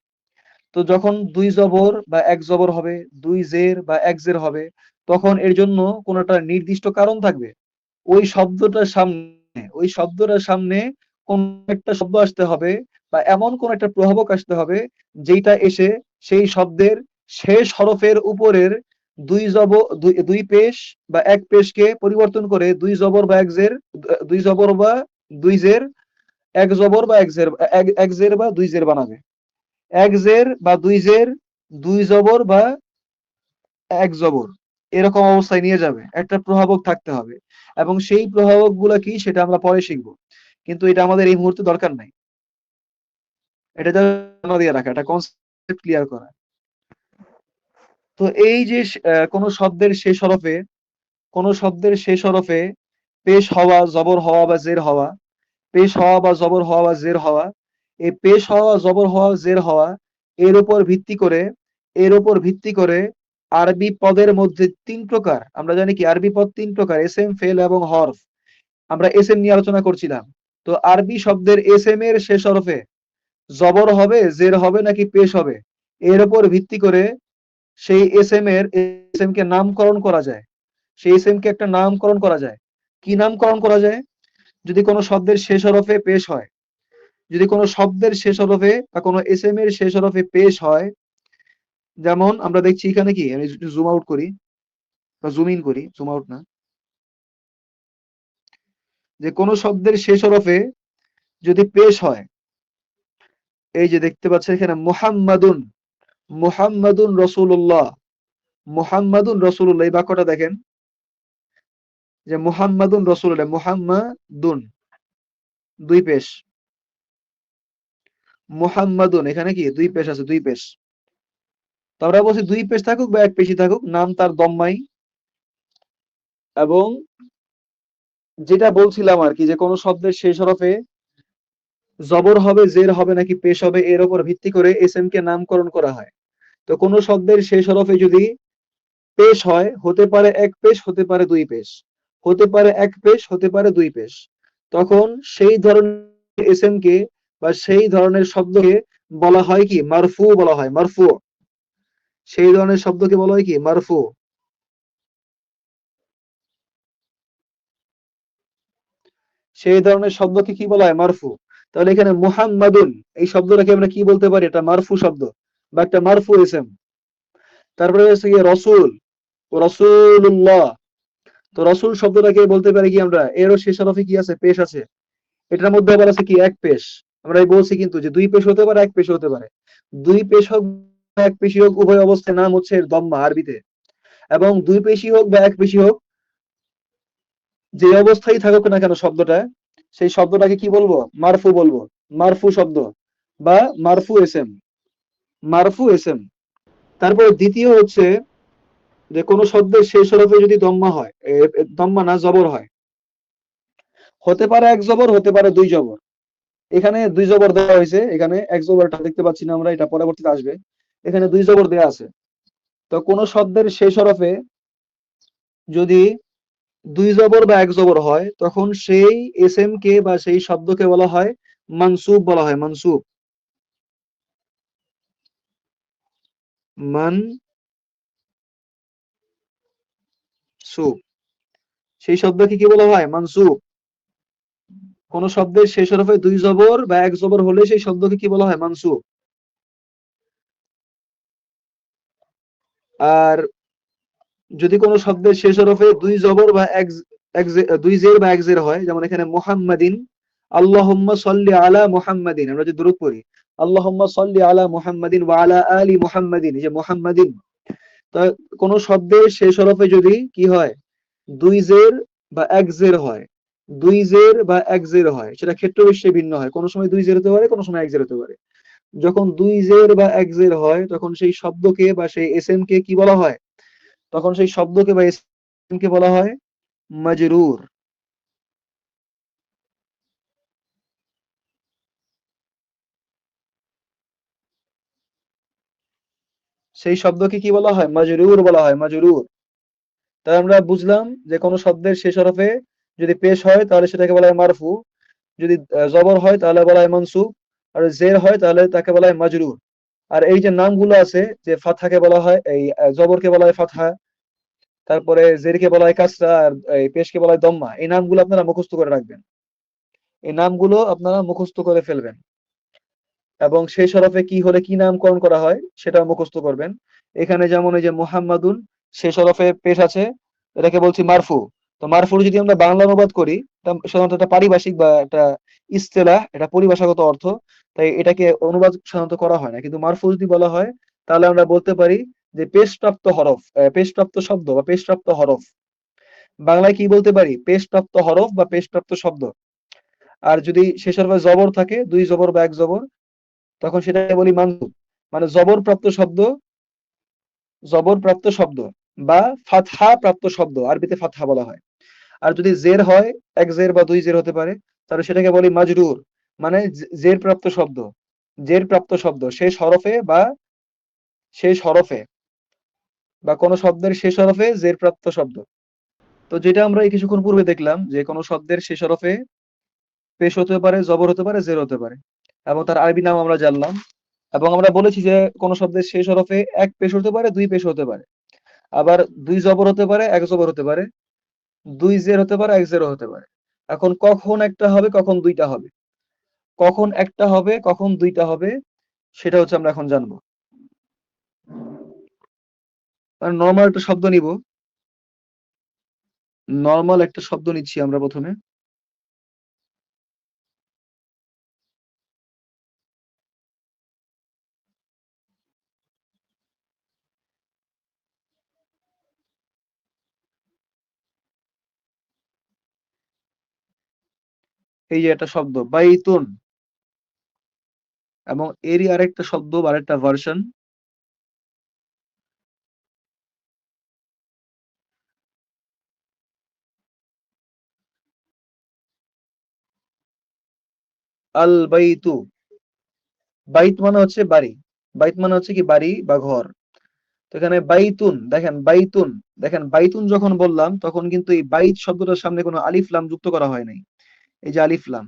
তো যখন ২ জবর বা ১ জবর হবে, ২ জের বা ১ জের হবে, তখন এর জন্য কোনো একটা নির্দিষ্ট কারণ থাকবে। ওই শব্দটার সামনে কোন একটা শব্দ আসতে হবে বা এমন কোন একটা প্রভাবক আসতে হবে যেইটা এসে সেই শব্দের শেষ হরফের উপরের ২ পেশ বা ১ পেশকে পরিবর্তন করে ২ জবর বা ১ জের, ২ জবর বা ২ জের, ১ জবর বা ১ জের বা ২ জের বানাবে। ১ জের বা ২ জের, ২ জবর বা ১ জবর, এরকম অবস্থায় নিয়ে যাবে। একটা প্রভাবক থাকতে হবে। এবং সেই প্রভাবকগুলা কি সেটা আমরা পরে শিখব। কিন্তু এটা আমাদের এই মুহূর্তে দরকার নাই। এটা জাস্ট ধারণা দিয়ে রাখা, এটা কনসেপ্ট ক্লিয়ার করা। তো এই যে কোন শব্দের শেষ হরফে পেশ হওয়া, জবর হওয়া বা জের হওয়া, পেশ হওয়া বা জবর হওয়া বা জের হওয়া, এই পেশ হওয়া, জবর হওয়া, জের হওয়া, এর উপর ভিত্তি করে এর উপর ভিত্তি করে আরবি পদের মধ্যে ৩ প্রকার। আমরা জানি কি আরবি পদ ৩ প্রকার: এসএম, ফেল এবং হরফ। আমরা এসএম নিয়ে আলোচনা করছিলাম। তো আরবি শব্দের এসএম এর শেষ হরফে জবর হবে, জের হবে নাকি পেশ হবে, এর উপর ভিত্তি করে সেই এসএম কে নামকরণ করা যায়। সেই এসএম কে একটা নামকরণ করা যায়। কি নামকরণ করা যায়? যদি কোনো শব্দের শেষ হরফে পেশ হয়, যদি কোনো শব্দের শেষ হরফে বা কোনো এসএম এর শেষ হরফে পেশ হয়, যেমন আমরা দেখছি এখানে কি, আমি জুম আউট করি বা জুম ইন করি, জুম আউট না, যে কোনো শব্দের শেষ হরফে যদি পেশ হয়, এই যে দেখতে পাচ্ছেন এখানে মুহাম্মাদুন, মুহাম্মাদুন রাসূলুল্লাহ, মুহাম্মাদুন রাসূলুল্লাহ, এই বাক্যটা দেখেন যে মুহাম্মাদুন রাসূলুল্লাহ, মুহাম্মাদুন ২ পেশ, মুহাম্মাদুন এখানে কি ২ পেশ আছে, ২ পেশ। তো আমরা বলছি ২ পেশ থাকুক বা ১ পেশই থাকুক, নাম তার দম্মাই। এবং যেটা বলছিলাম আরকি, যে কোনো শব্দের শেষ হরফে জবর হবে, জের হবে নাকি পেশ হবে, এর উপর ভিত্তি করে এসএম কে নামকরণ করা হয়। তো কোনো শব্দের শেষ হরফে যদি পেশ হয়, হতে পারে ১ পেশ, হতে পারে ২ পেশ, হতে পারে ১ পেশ, হতে পারে ২ পেশ, তখন সেই ধরনের এসএম কে বা সেই ধরনের শব্দকে বলা হয় কি? মারফু বলা হয়, মারফু। সেই ধরনের শব্দকে বলা হয় কি? মারফু। সেই ধরনের শব্দকে কি বলা হয়? মারফু। তাহলে এখানে মুহাম্মাদুন, এই শব্দটাকে আমরা কি বলতে পারি? এটা মারফু শব্দ বা একটা মারফু ইসম। তারপরে হচ্ছে গিয়ে রসুল, রসুল্লাহ। তো রসুল শব্দটাকে বলতে পারি কি আমরা? এরও শেষ হরফে কি আছে? পেশ আছে। এটার মধ্যে আবার আছে কি? ১ পেশ। আমরা বলছি কিন্তু যে ২ পেশ হতে পারে, ১ পেশ হতে পারে। ২ পেশ হোক বা ১ পেশই হোক, উভয় অবস্থায় নাম হচ্ছে এর দম্মা আরবিতে। এবং ২ পেশই হোক বা ১ পেশই হোক, যে অবস্থায় থাকুক না কেন শব্দটা, সেই শব্দটাকে কি বলবো? মারফু বলবো। মারফু শব্দ বা মারফু এসএম, মারফু এসএম। তারপরে দ্বিতীয় হচ্ছে যে কোনো শব্দের শেষ হরফে যদি দম্মা হয়, দম্মা না জবর হয়, হতে পারে ১ জবর, হতে পারে ২ জবর। এখানে ২ জবর দেওয়া হয়েছে, এখানে ১ জবরটা দেখতে পাচ্ছি না আমরা, এটা পরবর্তীতে আসবে। এখানে ২ জবর দেওয়া আছে। তো কোনো শব্দের শেষ হরফে যদি ২ জবর বা ১ জবর হয়, তখন সেই এসএম কে বা সেই শব্দকে বলা হয় মানসুব, বলা হয় মানসুব। মানসুব, সেই শব্দকে কি বলা হয়? মানসুব। কোন শব্দের শেষ হরফে ২ জবর বা ১ জবর হলে সেই শব্দকে কি বলা হয়? মানসুব। আর যদি কোনো শব্দের শেষ হরফে ২ জবর বা ২ জের বা ১ জের হয়, যেমন এখানে মুহাম্মাদিন, আল্লাহুম্মা সাল্লি আলা মুহাম্মাদিন, আমরা যে দরুদ পড়ি, আল্লাহুম্মা সাল্লি আলা মুহাম্মাদিন ওয়া আলা আলি মুহাম্মাদিন, এই যে মুহাম্মাদিন, তা কোনো শব্দের শেষ হরফে যদি কি হয়, দুই জের বা এক জের হয়, দুই জের বা এক জের হয়, সেটা ক্ষেত্র বিশেষে ভিন্ন হয়। কোনো সময় দুই জের হতে পারে, কোনো সময় এক জের হতে পারে। যখন দুই জের বা এক জের হয় তখন সেই শব্দকে বা সেই এসএম কে কি বলা হয়? তখন সেই শব্দকে বা এসএম কে বলা হয় মাজরুর। সেই শব্দকে কি বলা হয়? মাজরুর বলা হয়, মাজরুর। তাই আমরা বুঝলাম যে কোনো শব্দের শেষ হরফে যদি পেশ হয় তাহলে সেটাকে বলা হয় মারফু, যদি জবর হয় তাহলে বলা হয় মানসুব, আর জের হয় তাহলে তাকে বলা হয় মাজরুর। আর এই যে নামগুলো আছে, যে ফাতহাকে বলা হয় এই জবরকে বলা হয় ফাতহা, তারপরে জেরকে বলা হয় কাসরা, আর এই পেশকে বলা হয় দম্মা, এই নামগুলো আপনারা মুখস্থ করে রাখবেন। এই নামগুলো আপনারা মুখস্থ করে ফেলবেন এবং শেষ হরফে কি হলে কি নামকরণ করা হয় সেটাও মুখস্থ করবেন। এখানে যেমন এই যে মুহাম্মাদুন, শেষ হরফে পেশ আছে, এটাকে বলছি মারফু। তো মারফুর যদি আমরা বাংলা অনুবাদ করি, এটা সাধারণত একটা পারিভাষিক বা একটা ইস্তেলাহ, এটা পরিভাষাগত অর্থ, তাই এটাকে অনুবাদ সাধারণত করা হয় না। কিন্তু মারফু যদি বলা হয় তাহলে আমরা বলতে পারি যে পেশপ্রাপ্ত হরফ, পেশপ্রাপ্ত শব্দ বা পেশপ্রাপ্ত হরফ। বাংলায় কি বলতে পারি? পেশপ্রাপ্ত হরফ বা পেশপ্রাপ্ত শব্দ। আর যদি শেষ হরফে জবর থাকে, দুই জবর বা এক জবর, তখন সেটাকে বলি মানসুব। মানে জবর প্রাপ্ত শব্দ বা ফাতহা প্রাপ্ত শব্দ, আরবিতে ফাতহা বলা হয়। আর যদি জের হয়, এক জের বা দুই জের হতে পারে, তাহলে সেটাকে বলি মাজরুর। মানে জের প্রাপ্ত শব্দ, জের প্রাপ্ত শব্দ শেষ হরফে বা কোনো শব্দের শেষ হরফে জের প্রাপ্ত শব্দ। তো যেটা আমরা এই কিছুক্ষণ পূর্বে দেখলাম যে কোনো শব্দের শেষ হরফে পেশ হতে পারে, জবর হতে পারে, জের হতে পারে, এবং তার আরবি নাম আমরা জানলাম। এবং আমরা বলেছি যে কোনো শব্দের শেষ হরফে এক পেশ হতে পারে, দুই পেশ হতে পারে, আবার দুই জবর হতে পারে, এক জবর হতে পারে, দুই জের হতে পারে, এক জেরও হতে পারে। এখন কখন একটা হবে, কখন দুইটা হবে, কখন একটা হবে, কখন দুইটা হবে, সেটা হচ্ছে আমরা এখন জানবো। নর্মাল একটা শব্দ নিব, নর্মাল একটা শব্দ নিচ্ছি আমরা প্রথমে। এই যে একটা শব্দ বাইতুন, এবং এরই আরেকটা শব্দ বা আরেকটা ভার্সন আল বাইতু। বাইত মানে হচ্ছে বাড়ি, বাইত মানে হচ্ছে কি বাড়ি বা ঘর। তো এখানে বাইতুন, দেখেন বাইতুন, দেখেন বাইতুন যখন বললাম তখন কিন্তু এই বাইত শব্দটার সামনে কোনো আলিফ লাম যুক্ত করা হয় নাই। এই যে আলিফ লাম,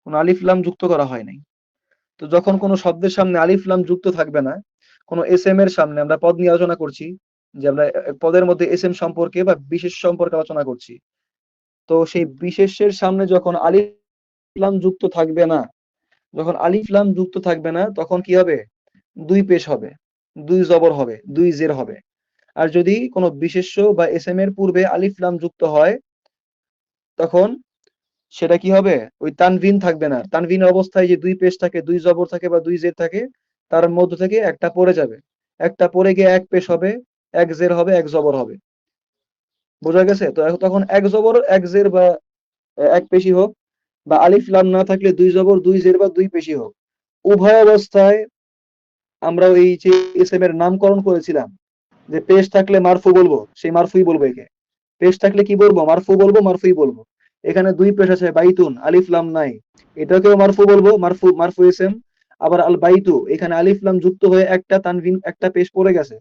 কোনো আলিফ লাম যুক্ত করা হয় নাই। তো যখন কোনো শব্দের সামনে আলিফ লাম যুক্ত থাকবে না, কোনো এস এম এর সামনে, আমরা পদ নিয়ে আলোচনা করছি যে আমরা পদের মধ্যে এস এম সম্পর্কে বা বিশেষ সম্পর্কে আলোচনা করছি। তো সেই বিশেষের সামনে যখন আলিফ লাম যুক্ত থাকবে না, যখন আলিফ লাম যুক্ত থাকবে না তখন কি হবে? দুই পেশ হবে, দুই জবর হবে, দুই জের হবে। আর যদি কোনো বিশেষ্য বা এস এম এর পূর্বে আলিফ লাম যুক্ত হয়, তখন সেটা কি হবে? ওই তানভিন থাকবে না। তানভিন অবস্থায় যে দুই পেশ থাকে, দুই জবর থাকে বা দুই জের থাকে, তার মধ্য থেকে একটা পড়ে যাবে। একটা পড়ে গিয়ে এক পেশ হবে, এক জের হবে, এক জবর হবে। বোঝা গেছে? তো তখন এক জবর, এক জের বা এক পেশি হোক, বা আলিফ লাম না থাকলে দুই জবর, দুই জের বা দুই পেশি হোক, উভয় অবস্থায় আমরা ওই যে ইসম এর নামকরণ করেছিলাম যে পেশ থাকলে মারফু বলবো, সেই মারফুই বলবো একে। পেশ থাকলে কি বলবো? মারফু বলবো, মারফুই বলবো। এখানে দুই পেশ আছে, বাইতুন, আলিফ লাম নাই, এটাকেও মারফু বলবো, মারফু মারফু ইসম। আবার আল বাইতু, এখানে আলিফ লাম যুক্ত হয়ে একটা তানভিন, একটা পেশ পড়ে গেছে,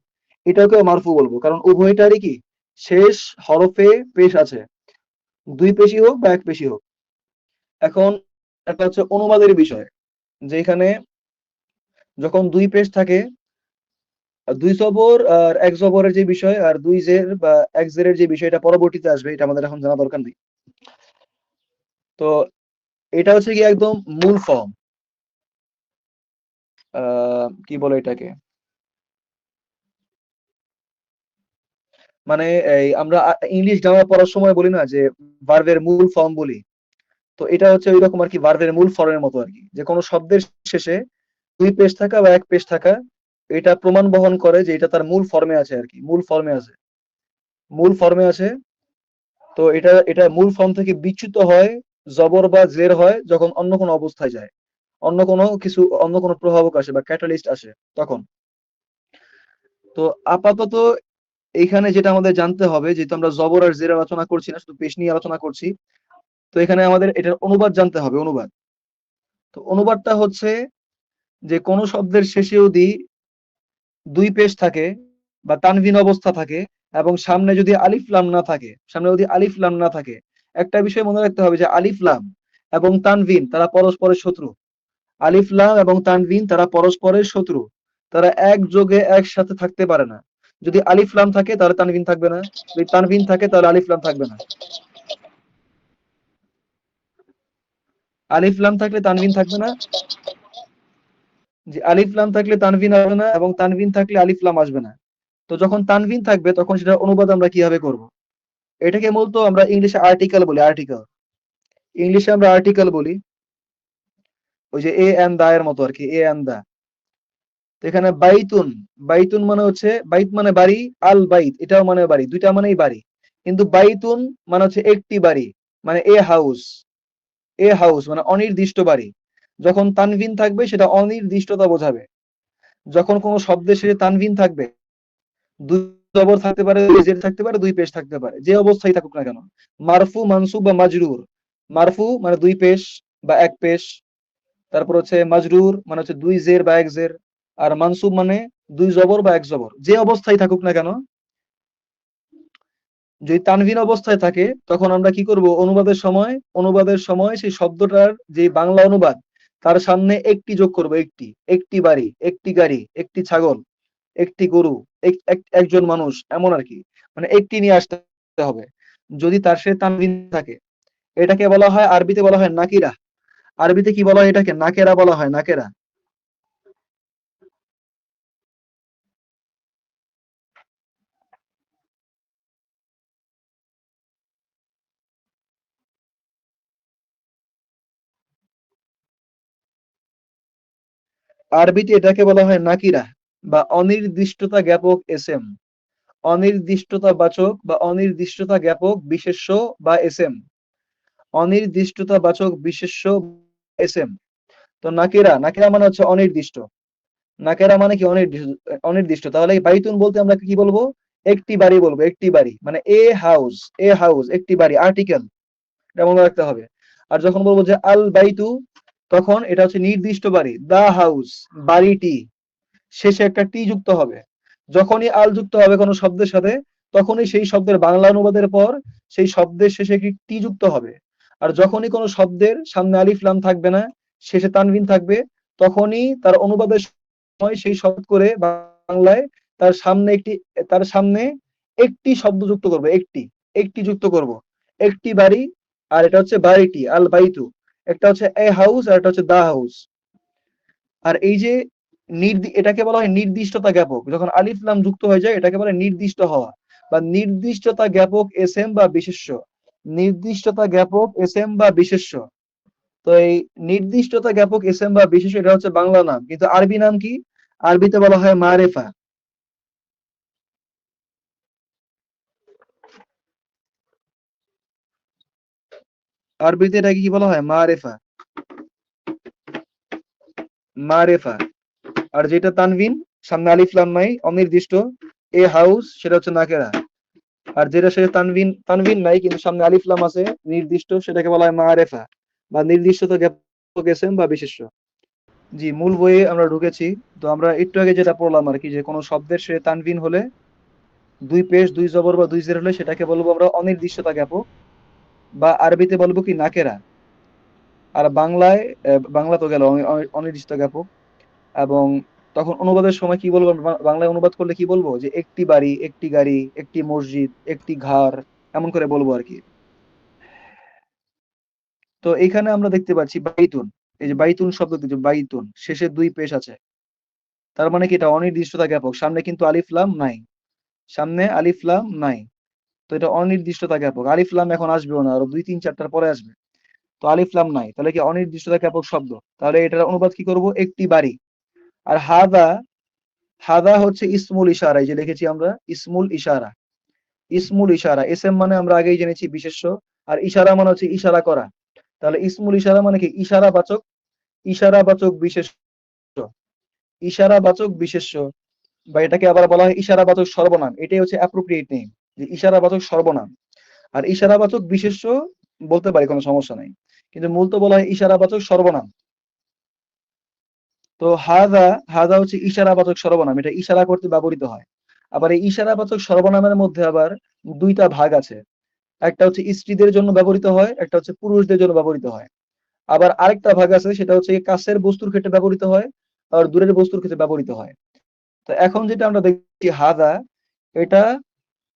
এটাকেও মারফু বলবো, কারণ উভয়টারই কি শেষ হরফে পেশ আছে, দুই পেশি হোক বা এক পেশি হোক। এখন একটা হচ্ছে অনুবাদের বিষয়, যে এখানে যখন দুই পেশ থাকে, দুই জবর আর এক জবরের যে বিষয়, আর দুই জের বা এক জেরের যে বিষয়টা পরবর্তীতে আসবে, এটা আমাদের এখন জানা দরকার নেই। তো এটা হচ্ছে কি একদম মূল ফর্ম, কি বলে এটাকে, মানে এই আমরা ইংলিশ গ্রামার পড়ার সময় বলি না যে ভার্বের মূল ফর্ম বলি, তো এটা হচ্ছে ওই রকম আর কি, ভার্বের মূল ফর্মের মতো আর কি, যে কোনো শব্দের শেষে দুই পেশ থাকা বা এক পেশ থাকা, এটা প্রমাণ বহন করে যে এটা তার মূল ফর্মে আছে আর কি, মূল ফর্মে আছে, মূল ফর্মে আছে। তো এটা এটা মূল ফর্ম থেকে বিচ্যুত হয়, জবর বা জের হয় যখন অন্য কোনো অবস্থায় যায়, অন্য কোনো কিছু, অন্য কোনো প্রভাবক আসে বা ক্যাটালিস্ট আসে তখন। তো আপাতত এইখানে যেটা আমাদের জানতে হবে, যেহেতু আমরা জবর আর জের আলোচনা করছি না, শুধু পেশ নিয়ে আলোচনা করছি, তো এখানে আমাদের এটার অনুবাদ জানতে হবে, অনুবাদ। তো অনুবাদটা হচ্ছে যে কোনো শব্দের শেষে যদি দুই পেশ থাকে বা তানভিন অবস্থা থাকে এবং সামনে যদি আলিফ লাম না থাকে, সামনে যদি আলিফ লাম না থাকে, একটা বিষয় মনে রাখতে হবে যে আলিফ লাম এবং তানভিন তারা পরস্পরের শত্রু। আলিফ লাম এবং তানভিন তারা পরস্পরের শত্রু, তারা একযোগে একসাথে থাকতে পারে না। যদি আলিফ লাম থাকে তাহলে তানভিন থাকবে না, যদি তানভিন থাকে তাহলে আলিফ লাম থাকবে না। আলিফ লাম থাকলে তানভিন থাকবে না, যে আলিফ লাম থাকলে তানভিন আসবে না এবং তানভিন থাকলে আলিফ লাম আসবে না। তো যখন তানভিন থাকবে তখন সেটা অনুবাদ আমরা কিভাবে করব? এটাকে মূলত আমরা ইংলিশে আর্টিকেল বলি, আর্টিকেল। ইংলিশে আমরা আর্টিকেল বলি, ওই যে এ এন্ড দা এর মতো আর কি, এ এন্ড দা। তো এখানে বাইতুন, বাইতুন মানে হচ্ছে, বাইত মানে বাড়ি, আল বাইত এটাও মানে বাড়ি, দুইটা মানেই বাড়ি। কিন্তু বাইতুন মানে হচ্ছে একটি বাড়ি, মানে এ হাউস, এ হাউস মানে অনির্দিষ্ট বাড়ি। যখন তানভিন থাকবে সেটা অনির্দিষ্টতা বোঝাবে। যখন কোনো শব্দের শেষে তানভিন থাকবে, দুই জবর থাকতে পারে, দুই জের থাকতে পারে, দুই পেশ থাকতে পারে, যে অবস্থায় থাকুক না কেন। মারফু, মানসুব বা মাজরুর। মারফু মানে দুই পেশ বা এক পেশ, তারপর হচ্ছে মাজরুর মানে হচ্ছে দুই জের বা এক জের, আর মানসুব মানে দুই জবর বা এক জবর, যে অবস্থায় থাকুক না কেন। যদি তানভিন অবস্থায় থাকে তখন আমরা কি করব, অনুবাদের সময় সেই শব্দটার যে বাংলা অনুবাদ, তার সামনে একটি যোগ করব, একটি, একটি বাড়ি, একটি গাড়ি, একটি ছাগল, একটি গরু, একজন মানুষ, এমন আর কি, মানে একটি নিয়ে আসতে হবে যদি তার সাথে তানভিন থাকে। এটাকে বলা হয়, আরবিতে বলা হয় নাকিরা। আরবিতে কি বলা হয় এটাকে? নাকেরা বলা হয়, নাকেরা। আরবিতে এটাকে বলা হয় নাকিরা বা অনির্দিষ্টতা জ্ঞাপক এসএম, অনির্দিষ্টতা বাচক বা অনির্দিষ্টতা জ্ঞাপক বিশেষ্য বা এসএম, অনির্দিষ্টতা বাচক বিশেষ্য এসএম। তো নাকিরা, নাকিরা মানে হচ্ছে অনির্দিষ্ট। নাকেরা মানে কি? অনির্দিষ্ট, অনির্দিষ্ট। তাহলে এই বাইতুন বলতে আমরা কি বলবো? একটি বাড়ি বলবো, একটি বাড়ি মানে এ হাউস, এ হাউস একটি বাড়ি, আর্টিকেল, এটা মনে রাখতে হবে। আর যখন বলবো যে আল বাইতু, তখন এটা হচ্ছে নির্দিষ্ট বাড়ি, দা হাউস বাড়িটি, শেষে একটা টি যুক্ত হবে। যখনই আল যুক্ত হবে কোনো শব্দের সাথে, তখনই সেই শব্দের বাংলা অনুবাদের পর সেই শব্দের শেষে একটি টি যুক্ত হবে। আর যখনই কোনো শব্দের সামনে আলিফ লাম থাকবে না, শেষে তানভিন থাকবে, তখনই তার অনুবাদের সময় সেই শব্দ করে বাংলায় তার সামনে একটি, তার সামনে একটি শব্দ যুক্ত করব, একটি, একটি যুক্ত করব, একটি বাড়ি। আর এটা হচ্ছে বাড়িটি, আল বাইতু। একটা হচ্ছে এ হাউস আর একটা হচ্ছে দা হাউস। আর এই যে এটাকে বলা হয় নির্দিষ্টতা জ্ঞাপক, যখন আলিফ লাম যুক্ত হয়ে যায় এটাকে বলে নির্দিষ্ট হওয়া বা নির্দিষ্টতা জ্ঞাপক এসএম বা বিশেষ্য, নির্দিষ্টতা জ্ঞাপক এসএম বা বিশেষ্য। তো এই নির্দিষ্টতা জ্ঞাপক এসএম বা বিশেষ্য এটা হচ্ছে বাংলা নাম, কিন্তু আরবি নাম কি? আরবিতে বলা হয় মারেফা। আরবিতে এটাকে কি বলা হয়? মারেফা, মারেফা। আর যেটা তানভিন, সামনে আলিফ লাম নাই, অনির্দিষ্ট, এ হাউস, সেটা হচ্ছে নাকেরা। আর যেটা সে তানভিন, তানভিন নাই কিন্তু সামনে আলিফ লাম আছে, নির্দিষ্ট, সেটাকে বলা হয় মারেফা বা নির্দিষ্টতা জ্ঞাপক এসএম বা বিশেষ্য। জি, মূল বইয়ে আমরা ঢুকেছি। তো আমরা একটু আগে যেটা পড়লাম আর কি, যে কোনো শব্দের সে তানভিন হলে, দুই পেশ, দুই জবর বা দুই জের হলে সেটাকে বলবো আমরা অনির্দিষ্টতা জ্ঞাপক, বা আরবিতে বলবো কি নাকেরা। আর বাংলায়, বাংলা তো গেল অনির্দিষ্ট জ্ঞাপক। এবং তখন অনুবাদের সময় কি বলবো? বাংলায় অনুবাদ করলে কি বলবো? যে একটি বাড়ি, একটি গাড়ি, একটি মসজিদ, একটি ঘর, এমন করে বলবো আর কি। তো এখানে আমরা দেখতে পাচ্ছি বাইতুন, এই যে বাইতুন শব্দ, যে বাইতুন শেষে দুই পেশ আছে, তার মানে কি? এটা অনির্দিষ্টতা জ্ঞাপক, সামনে কিন্তু আলিফ লাম নাই, সামনে আলিফ লাম নাই। তো এটা অনির্দিষ্টতা জ্ঞাপক, আলিফ লাম এখন আসবেও না, আরো দুই তিন চারটার পরে আসবে। তো আলিফ লাম নাই, তাহলে কি অনির্দিষ্টতা জ্ঞাপক শব্দ। তাহলে এটার অনুবাদ কি করব? একটি বাড়ি। আর হাদা, হাদা হচ্ছে ইসমুল ইশারা, এই যে লিখেছি আমরা ইসমুল ইশারা। ইসমুল ইশারা, এসএম মানে আমরা আগেই জেনেছি বিশেষ্য, আর ইশারা মানে হচ্ছে ইশারা করা। তাহলে ইসমুল ইশারা মানে কি? ইশারাবাচক, ইশারাবাচক বিশেষ্য, ইশারাবাচক বিশেষ্য, বা এটাকে আবার বলা হয় ইশারাবাচক সর্বনাম। এটাই হচ্ছে অ্যাপ্রোপ্রিয়েট নেম, যে ইশারাবাচক সর্বনাম। আর ইশারাবাচক বিশেষ্য বলতে পারি, কোনো সমস্যা নাই, কিন্তু মূলত বলা হয় ইশারাবাচক সর্বনাম। তো হাদা, হাদা হচ্ছে ইশারাবাচক সর্বনাম, এটা ইশারা করতে ব্যবহৃত হয়। আবার এই ইশারাবাচক সর্বনামের মধ্যে আবার দুইটা ভাগ আছে, একটা হচ্ছে স্ত্রীদের জন্য ব্যবহৃত হয়, একটা হচ্ছে পুরুষদের জন্য ব্যবহৃত হয়। আবার আরেকটা ভাগ আছে, সেটা হচ্ছে কাছের বস্তুর ক্ষেত্রে ব্যবহৃত হয়, আর দূরের বস্তুর ক্ষেত্রে ব্যবহৃত হয়। তো এখন যেটা আমরা দেখছি হাদা, এটা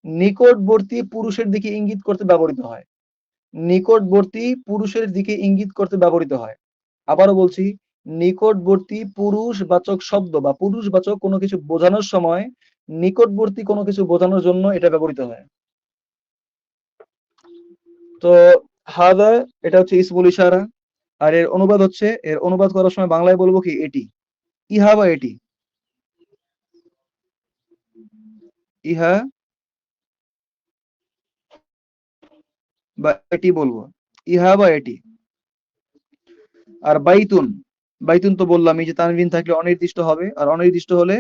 নিকটবর্তী পুরুষের দিকে ইঙ্গিত করতে ব্যবহৃত হয়, নিকটবর্তী পুরুষের দিকে ইঙ্গিত করতে ব্যবহৃত হয়। আবারও বলছি, নিকটবর্তী পুরুষবাচক শব্দ বা পুরুষবাচক কোনো কিছু বোঝানোর সময় নিকটবর্তী কোনো কিছু বোঝানোর জন্য এটা ব্যবহৃত হয়। তো হাদা, এটা হচ্ছে ইসমুল ইশারা। আর এর অনুবাদ হচ্ছে, এর অনুবাদ করার সময় বাংলায় বলবো কি? এটি, ইহা বা এটি, ইহা বা এটি বলবো, ইহা বা এটি। আর বাইতুন, বাইতুন তো বললাম এই যে তানভিন থাকলে অনির্দিষ্ট হবে, আর অনির্দিষ্ট হলে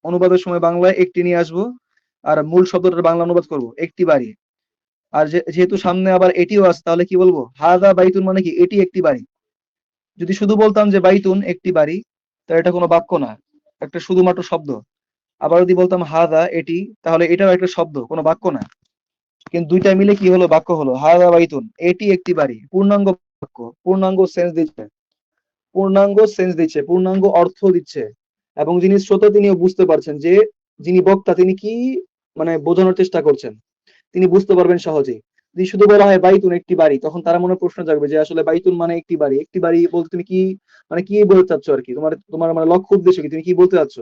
অনুবাদের সময় বাংলায় একটি নিয়ে আসবো, আর মূল শব্দটার বাংলা অনুবাদ করব একটি বাড়ি। আর যেহেতু সামনে আবার এটিও আছে, তাহলে কি বলবো? হাদা বাইতুন মানে কি? এটি একটি বাড়ি। যদি শুধু বলতাম যে বাইতুন একটি বাড়ি, তাহলে এটা কোনো বাক্য না, একটা শুধুমাত্র শব্দ। আবার যদি বলতাম হাদা এটি, তাহলে এটাও একটা শব্দ, কোনো বাক্য না। কিন্তু দুইটা মিলে কি হলো? বাক্য হলো। হাদা বাইতুন, এটি একটি বাড়ি, পূর্ণাঙ্গ বাক্য, পূর্ণাঙ্গ সেন্স দিচ্ছে, পূর্ণাঙ্গ সেন্স দিচ্ছে, পূর্ণাঙ্গ অর্থ দিচ্ছে। এবং যিনি শ্রোতা তিনিও বুঝতে পারছেন যে যিনি বক্তা তিনি কি মানে বোঝানোর চেষ্টা করছেন, তিনি বুঝতে পারবেন সহজেই। যদি শুধু বলা হয় বাইতুন একটি বাড়ি, তখন তারা মনে প্রশ্ন জাগবে যে আসলে বাইতুন মানে একটি বাড়ি, একটি বাড়ি বলতে তুমি কি মানে কি বলতে চাচ্ছ আর কি, তোমার তোমার মানে লক্ষ্য উদ্দেশ্য কি, তুমি কি বলতে চাচ্ছ?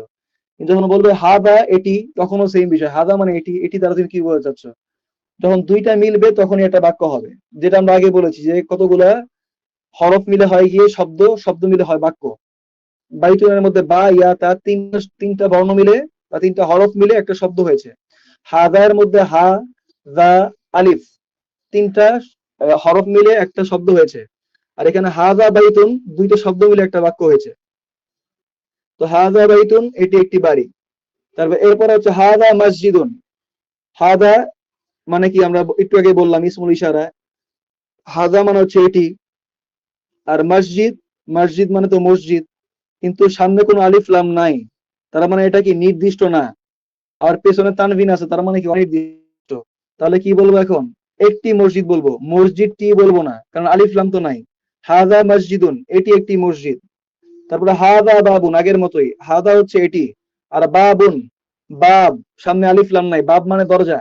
কিন্তু যখন বলবে হাদা এটি, তখনও সেম বিষয়, হাদা মানে এটি, এটি দ্বারা তুমি কি বলতে চাচ্ছ। যখন দুইটা মিলবে তখনই একটা বাক্য হবে। যেটা আমরা আগে বলেছি যে কতগুলা হরফ মিলে হয় গিয়ে শব্দ, শব্দ মিলে হয় বাক্য। বাইতুনের মধ্যে বা ইয়া তা তিনটা বর্ণ মিলে বা তিনটা হরফ মিলে একটা শব্দ হয়েছে। হাদার মধ্যে হা, দা, আলিফ, তিনটা হরফ মিলে একটা শব্দ হয়েছে। আর এখানে হাদা বাইতুন, দুইটা শব্দ মিলে একটা বাক্য হয়েছে। তো হাদা বাইতুন, এটি একটি বাড়ি। তারপর এরপরে হচ্ছে হাদা মসজিদুন, হাদা মানে কি? আমরা একটু আগে বললাম ইসমুল ইশারা। হাদা মানে হচ্ছে এটি, আর মসজিদ, মসজিদ মানে তো মসজিদ, কিন্তু সামনে কোনো আলিফ লাম নাই, তার মানে এটা কি? নির্দিষ্ট না। আর পেছনে তানভিন আছে, তার মানে কি? অনির্দিষ্ট। তাহলে কি বলবো এখন? একটি মসজিদ বলবো, মসজিদটি বলবো না, কারণ আলিফ লাম তো নাই। হাদা মসজিদুন, এটি একটি মসজিদ। তারপরে হাদা বাবুন, আগের মতোই, হাদা হচ্ছে এটি, আর বাবুন, বাব, সামনে আলিফ লাম নাই, বাব মানে দরজা,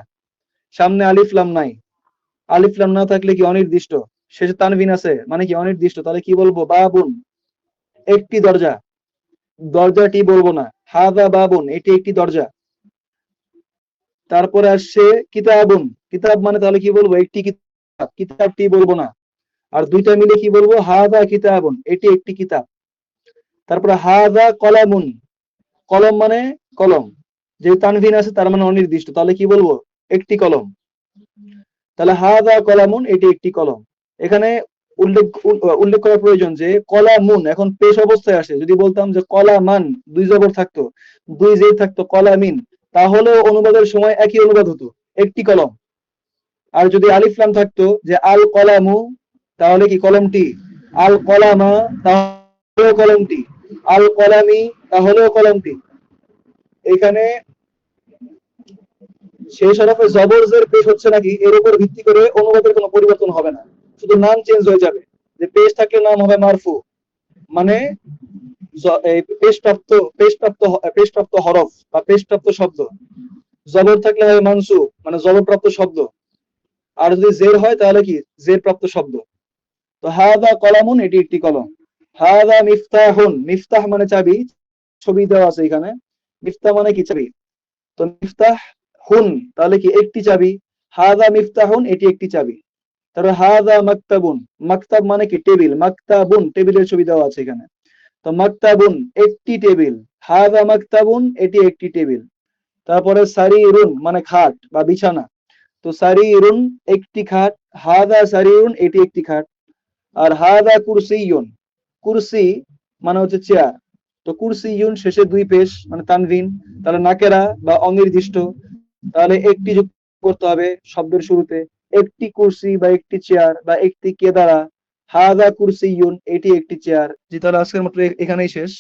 সামনে আলিফ লাম নাই। আলিফ লাম না থাকলে কি? অনির্দিষ্ট। শেষে তানভিন আছে মানে কি? অনির্দিষ্ট। তাহলে কি বলবো? বাবুন, একটি দরজা, দরজাটি বলবো না। হাদা বাবুন, এটি একটি দরজা। তারপরে আসছে কিতাবুন, কিতাব মানে তাহলে কি বলবো? একটি কিতাব, কিতাবটি বলবো না। আর দুইটা মিলে কি বলবো? হাদা কিতাবুন, এটি একটি কিতাব। তারপরে হাদা কলামুন, কলম মানে কলম, যে তানভিন আছে তার মানে অনির্দিষ্ট, তাহলে কি বলবো? একটি কলম। তাহলে হাদা কলামুন, এটি একটি কলম। এখানে উল্লেখ করা প্রয়োজন যে কলামুন এখন পেশ অবস্থায় আসে। যদি বলতাম যে কলামান, দুই জবর থাকতো, দুই জের থাকতো, কলামিন, তাহলে অনুবাদের সময় একই অনুবাদ হতো, একটি কলম। আর যদি আলিফ লাম থাকতো, যে আল কলামু, তাহলে কি? কলমটি। আল কলামা, তাহলেও কলমটি। আল কলামি, তাহলেও কলমটি। এখানে শেষ হরফে জবর জের পেশ হচ্ছে নাকি, এর উপর ভিত্তি করে অনুবাদের কোনো পরিবর্তন হবে না, শুধু নাম চেঞ্জ হয়ে যাবে। যে পেশ থাকলে নাম হবে মারফু, মানে পেশপ্রাপ্ত, পেশপ্রাপ্ত হরফ বা পেশপ্রাপ্ত শব্দ। জবর থাকলে হবে মানসুব, মানে জবরপ্রাপ্ত শব্দ। আর যদি জের হয় তাহলে কি? জের প্রাপ্ত শব্দ। তো হাদা কলামুন, এটি একটি কলম। হাদা মিফতাহুন, মিফতাহ মানে চাবি, ছবি দেওয়া আছে এখানে। মিফতাহ মানে কি? চাবি। তো মিফতাহ হুন, তাহলে কি? একটি চাবি। হাদা মিফতাহুন, এটি একটি চাবি। তারপর হাদা মাকতাবুন, মাকতাব মানে কি? টেবিল, মাকতাবুন, টেবিলের ছবি দেওয়া আছে এখানে। তো মাকতাবুন একটি টেবিল, হাযা মাকতাবুন এটি একটি টেবিল। তারপরে সারিরুন মানে খাট বা বিছানা, তো সারিরুন একটি খাট, হাযা সারিরুন এটি একটি খাট। আর হাযা কুরসিয়ুন, কুরসি মানে হচ্ছে চেয়ার, তো কুরসিয়ুন শেষে দুই পেশ মানে তানভিন, তাহলে নাকেরা বা অনির্দিষ্ট, তাহলে একটি যোগ করতে হবে শব্দের শুরুতে, একটি কুরসি বা একটি চেয়ার বা একটি কেদারা, হাযা কুরসিয়ুন এটি একটি চেয়ার। জি, তাহলে আজকের মাত্র এখানেই শেষ।